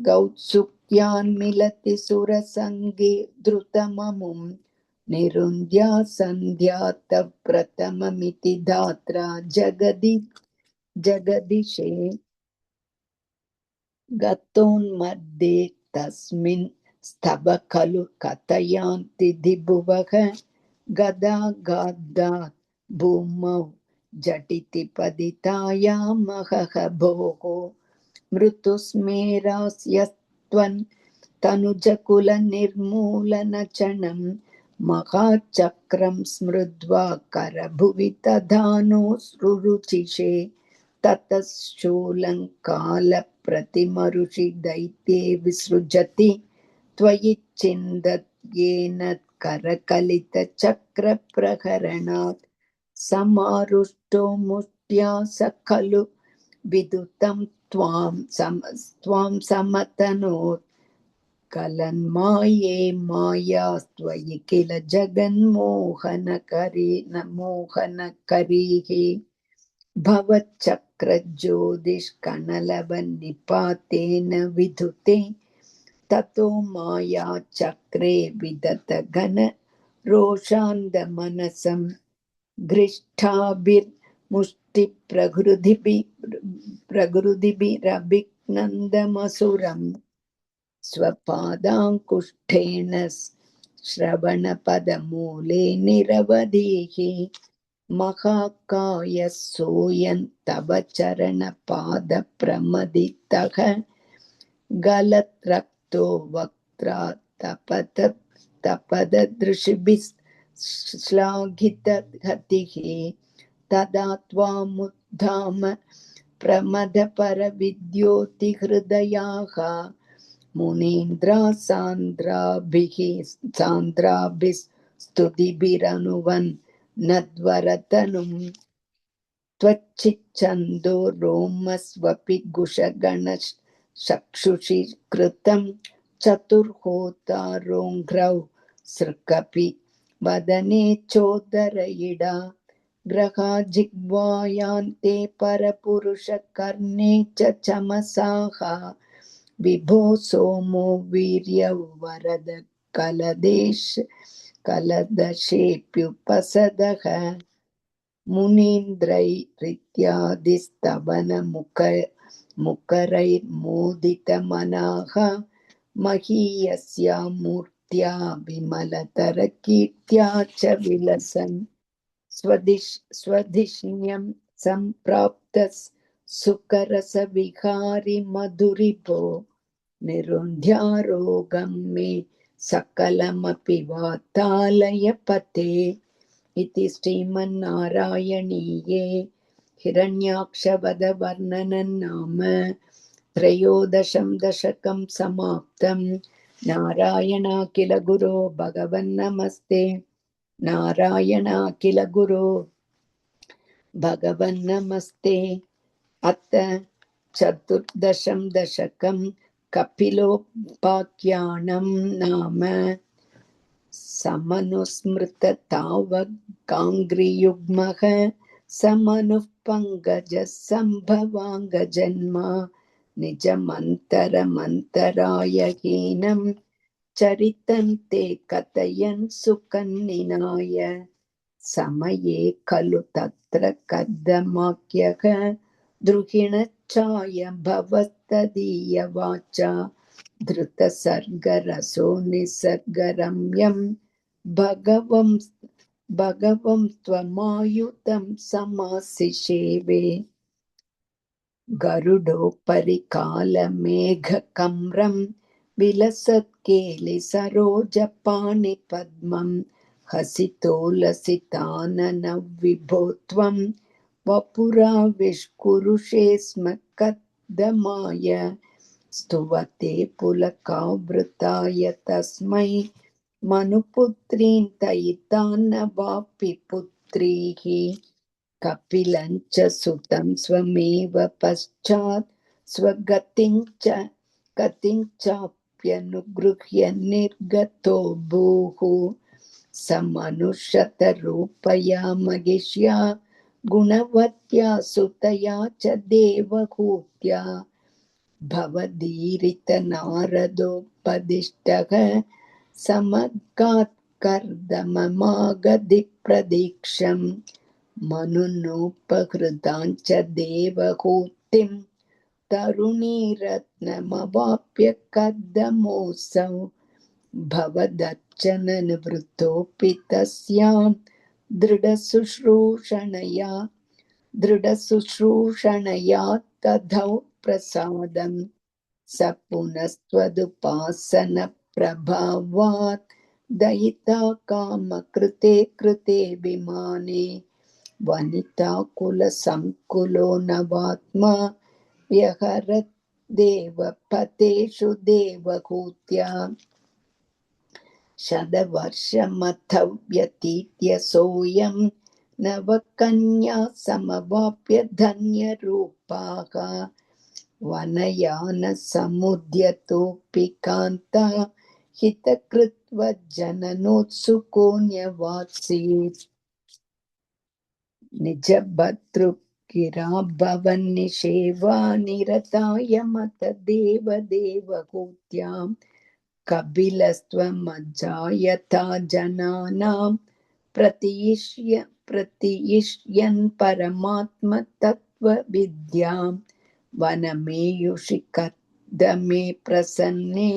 गौत्सुक्यान् मिलति सुरसङ्गे धृतममुं निरुन्ध्या सन्ध्यात प्रथममिति धात्रा जगदिशे गतोन्मध्ये तस्मिन् स्तव खलु कथयान्ति दिभुवः गदागादात् भूमौ झटिति पतितायामहः भोः मृतुस्मेरास्यस्त्वन् तनुजकुलनिर्मूलनचनं महाचक्रं स्मृत्वा करभुवि दधानो रुचिषे ततः शूलङ्कालप्रतिमरुषि दैत्ये विसृजति त्वयि चिन्दयेन करकलितचक्रप्रहरणात् समारुष्टो मुष्ट्या स खलु विदुतं त्वां समतनोत् कलन्माये मायास्त्वयि किल जगन्मोहनकरीः भवच्चक्रज्योतिष्कणलवन्निपातेन विधुते ततो माया चक्रे विदत घन रोषान्धमनसं गृष्ठाभिर्मुष्टि प्रगृधिभिरभिनन्दमसुरं स्वपादाङ्कुष्ठेन श्रवणपदमूले निरवधिः महाकाय सोऽयं तव चरणपादप्रमदितः गलत्रक्तो वक्त्रा तपददृशिभिः श्लाघितगतिः तदा त्वामुद्धाम प्रमदपरविद्योतिहृदयाः सान्द्राभिस्तुतिभिरनुवन् नद्वरतनुं त्वच्चिच्छन्दो रोमस्वपि गुषगणचक्षुषि कृतं चतुर्होतारोङ्घ्रौ सृक्कपि वदने चोदरयिडा ग्रहाजिह्वायान्ते परपुरुषकर्णे च चमसाः विभो सोमो वीर्यवरद कलदशेऽप्युपसदः मुनीन्द्रैरित्यादिस्तवनमुखरैर्मोदितमनाः महीयस्या मूर्त्या विमलतरकीर्त्या च विलसन् स्वधिष्ण्यं सम्प्राप्तः सुकरसविहारि मधुरिपो निरुन्ध्यारोगं मे सकलमपि वातालयपते इति श्रीमन्नारायणीये हिरण्याक्षवधवर्णनं नाम त्रयोदशं दशकं समाप्तं। नारायणाखिल गुरो भगवन्नमस्ते। नारायणाखिल गुरो भगवन्नमस्ते। अथ चतुर्दशं दशकं कपिलोपाख्यानं नाम समनुस्मृततावगाङ्घ्रियुग्मः समनुः पङ्कजः सम्भवाङ्गजन्मा निजमन्तरमन्तरायहीनं चरितं ते कथयन् सुखन्निनाय समये खलु तत्र कर्दमाख्यः द्रुहिणच्छाय भवस्तदीयवाचा धृतसर्गरसो निसर्गरम्यं भगवं त्वमायुतं समासिषेवे गरुडोपरि कालमेघकम्रं विलसत्केलिसरोजपाणिपद्मं हसितोलसिताननविभो त्वं वपुराविष्कुरुषे स्म कद्दमाय स्तुवते पुलकावृताय तस्मै मनुपुत्रीं तयितान्न वापि पुत्रीः कपिलं च सुतं स्वमेव पश्चात् स्वगतिं चाप्यनुगृह्य निर्गतो भूः स मनुष्यतरूपया महिष्या गुणवत्या सुतया च देवहूत्या भवदीरितनारदोपदिष्टः समगात् कर्दममागधिप्रदीक्षम् मनुनोपहृताञ्च देवहूतिं तरुणीरत्नमवाप्य कर्दमोऽसौ भवदर्चननिवृत्तोऽपि तस्यां दृढशुश्रूषणया तथौ प्रसादं स पुनस्त्वदुपासनप्रभावात् दयिता कामकृते कृते विमाने वनिताकुलसङ्कुलो नवात्मा व्यहरत् देवपतेषु देवहूत्या शतवर्षमथव्यतीत्य सोऽयं नवकन्या समवाप्य धन्यरूपाः वनयानसमुद्यतोऽपि कान्ता हितकृत्वजननोत्सुकोऽन्यवात्सीत् निजभर्तृगिराभवन्निषेवा निरताय मत देवदेवहूत्यां कपिलस्त्वमज्जायथा जनानां प्रतियिष्यन् परमात्मतत्त्वविद्यां वनमेयुषि कदमे प्रसन्ने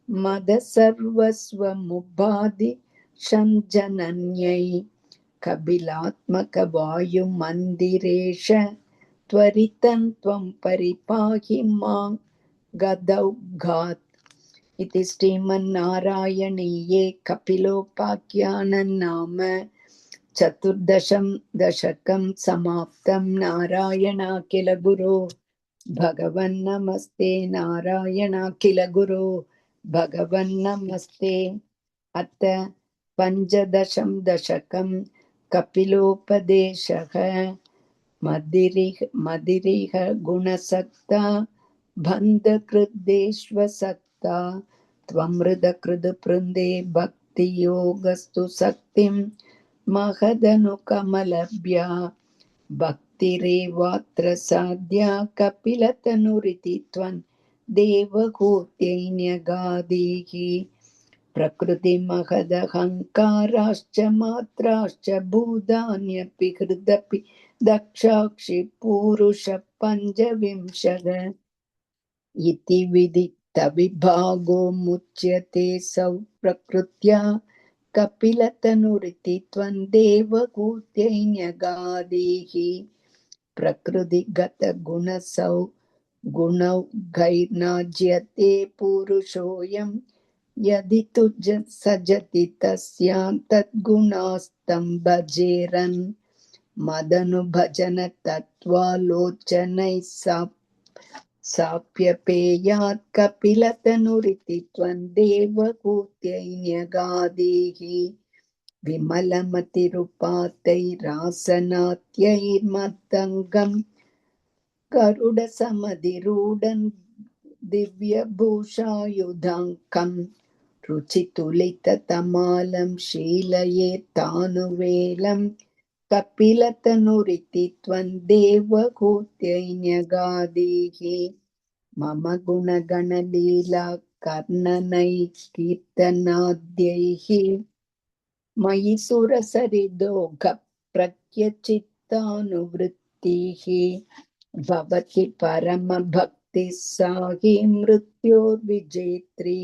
मदसर्वस्वमुपाधि सञ्जनन्यै कपिलात्मकवायुमन्दिरेश त्वरितं त्वं परिपाहि मां गदौघात्। इति श्रीमन्नारायणीये कपिलोपाख्यानं नाम चतुर्दशं दशकं समाप्तं। नारायणाखिल गुरो भगवन् नमस्ते। नारायणाखिल गुरो भगवन् नमस्ते। अथ पञ्चदशं दशकं कपिलोपदेशः। मदिरिह गुणसक्ता बन्धकृद्देष्वसक्ता त्वमृतकृदपृन्दे भक्तियोगस्तु शक्तिं महदनुकमलभ्या भक्तिरेवात्र साध्या कपिलतनुरिति त्वं देवहूत्यैन्यगादीः। प्रकृतिमहदहङ्काराश्च मात्राश्च भूतान्यपि हृदपि दक्षाक्षि पूरुषः पञ्चविंशः इति विदितविभागो मुच्यते सौ प्रकृत्या कपिलतनुरिति त्वं देवहूत्यैन्यगादीः। प्रकृतिगतगुणसौ गुणौघैर्नाज्यते पुरुषोऽयं यदि तु सजति तस्यां तद्गुणास्तं भजेरन् मदनुभजन तत्त्वालोचनैः साप्यपेयात् कपिलतनुरिति त्वं देवहूत्यैन्यगादीः। विमलमतिरुपातैरासनात्यैर्मत्तङ्गं गरुडसमधिरूढं दिव्यभूषायुधाङ्कं रुचितुलिततमालं शीलयेत्तानुवेलं कपिलतनुरिति त्वं देवहूत्यैन्यगादीः। मम गुणगणलीला कर्णनैः कीर्तनाद्यैः मयि सुरसरिदोघप्रज्ञचित्तानुवृत्तिः भवति परमभक्तिः सा हि मृत्योर्विजेत्री।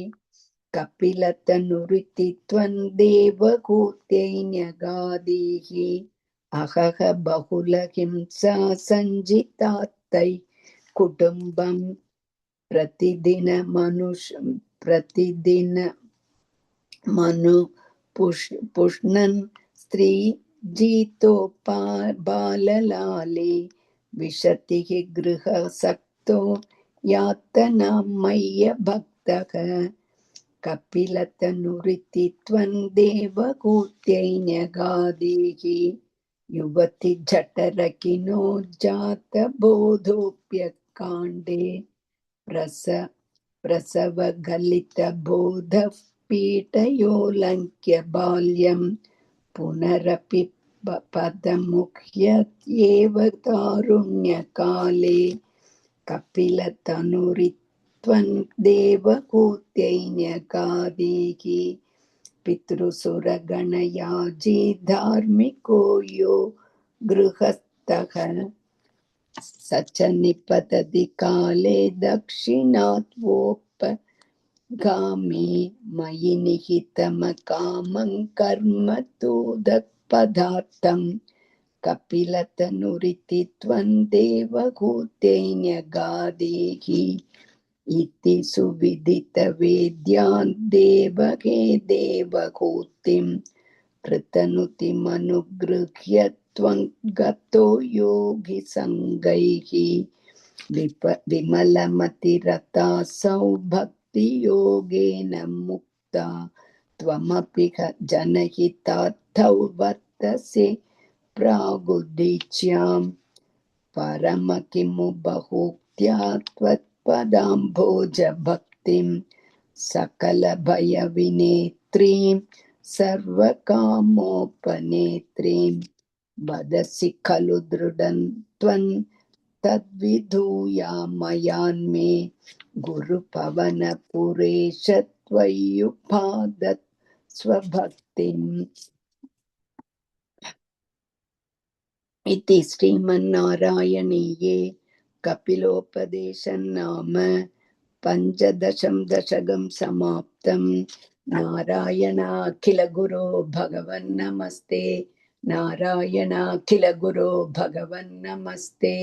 कपिलतनुरिति त्वं देवहूत्यैन्यगादीः। अहह बहुलहिंसा सञ्जितात्तै कुटुम्बं प्रतिदिनमनु पुष्णन् स्त्री जितोपाबाललाले विशतिः गृहसक्तो यातनां मय्यभक्तः। कपिलतनुरिति त्वं देवहूत्यैन्यगादीः। युवति जठरकिनो जातबोधोऽप्यकाण्डे प्रसवगलितबोधः पीठयोऽलङ्क्य बाल्यं पुनरपि पदमुह्यत्येव तारुण्यकाले। कपिलतनुरित्वं देवहूत्यैन्यगादीः। पितृसुरगणयाजी धार्मिको यो गृहस्थः स च निपतति काले दक्षिणात्वोपगामी। मयि निहितमकामं कर्म तूदपदार्थं। कपिलतनुरिति त्वं देवहूत्यैन्यगादीः। इति सुविदितवेद्यान् देवहे देवहूतिं कृतनुतिमनुगृह्य त्वं गतो योगिसङ्गैः। विमलमतिरतासौ भक्तियोगेन मुक्ता त्वमपि जनहितार्थौ वर्तसे प्रागुदीच्यां। परम किमु बहुक्त्या त्वत्पदाम्भोज भक्तिं सकलभयविनेत्रीं सर्वकामोपनेत्रीं वदसि खलु दृढं त्वं तद्विधूयामयान्मे गुरुपवनपुरेश त्वय्युपादत् स्वभक्तिम् इति श्रीमन्नारायणीये कपिलोपदेशन्नाम पञ्चदशं दशकं समाप्तम्। नारायणाखिल गुरो भगवन्नमस्ते। नारायणाखिल गुरो भगवन्नमस्ते।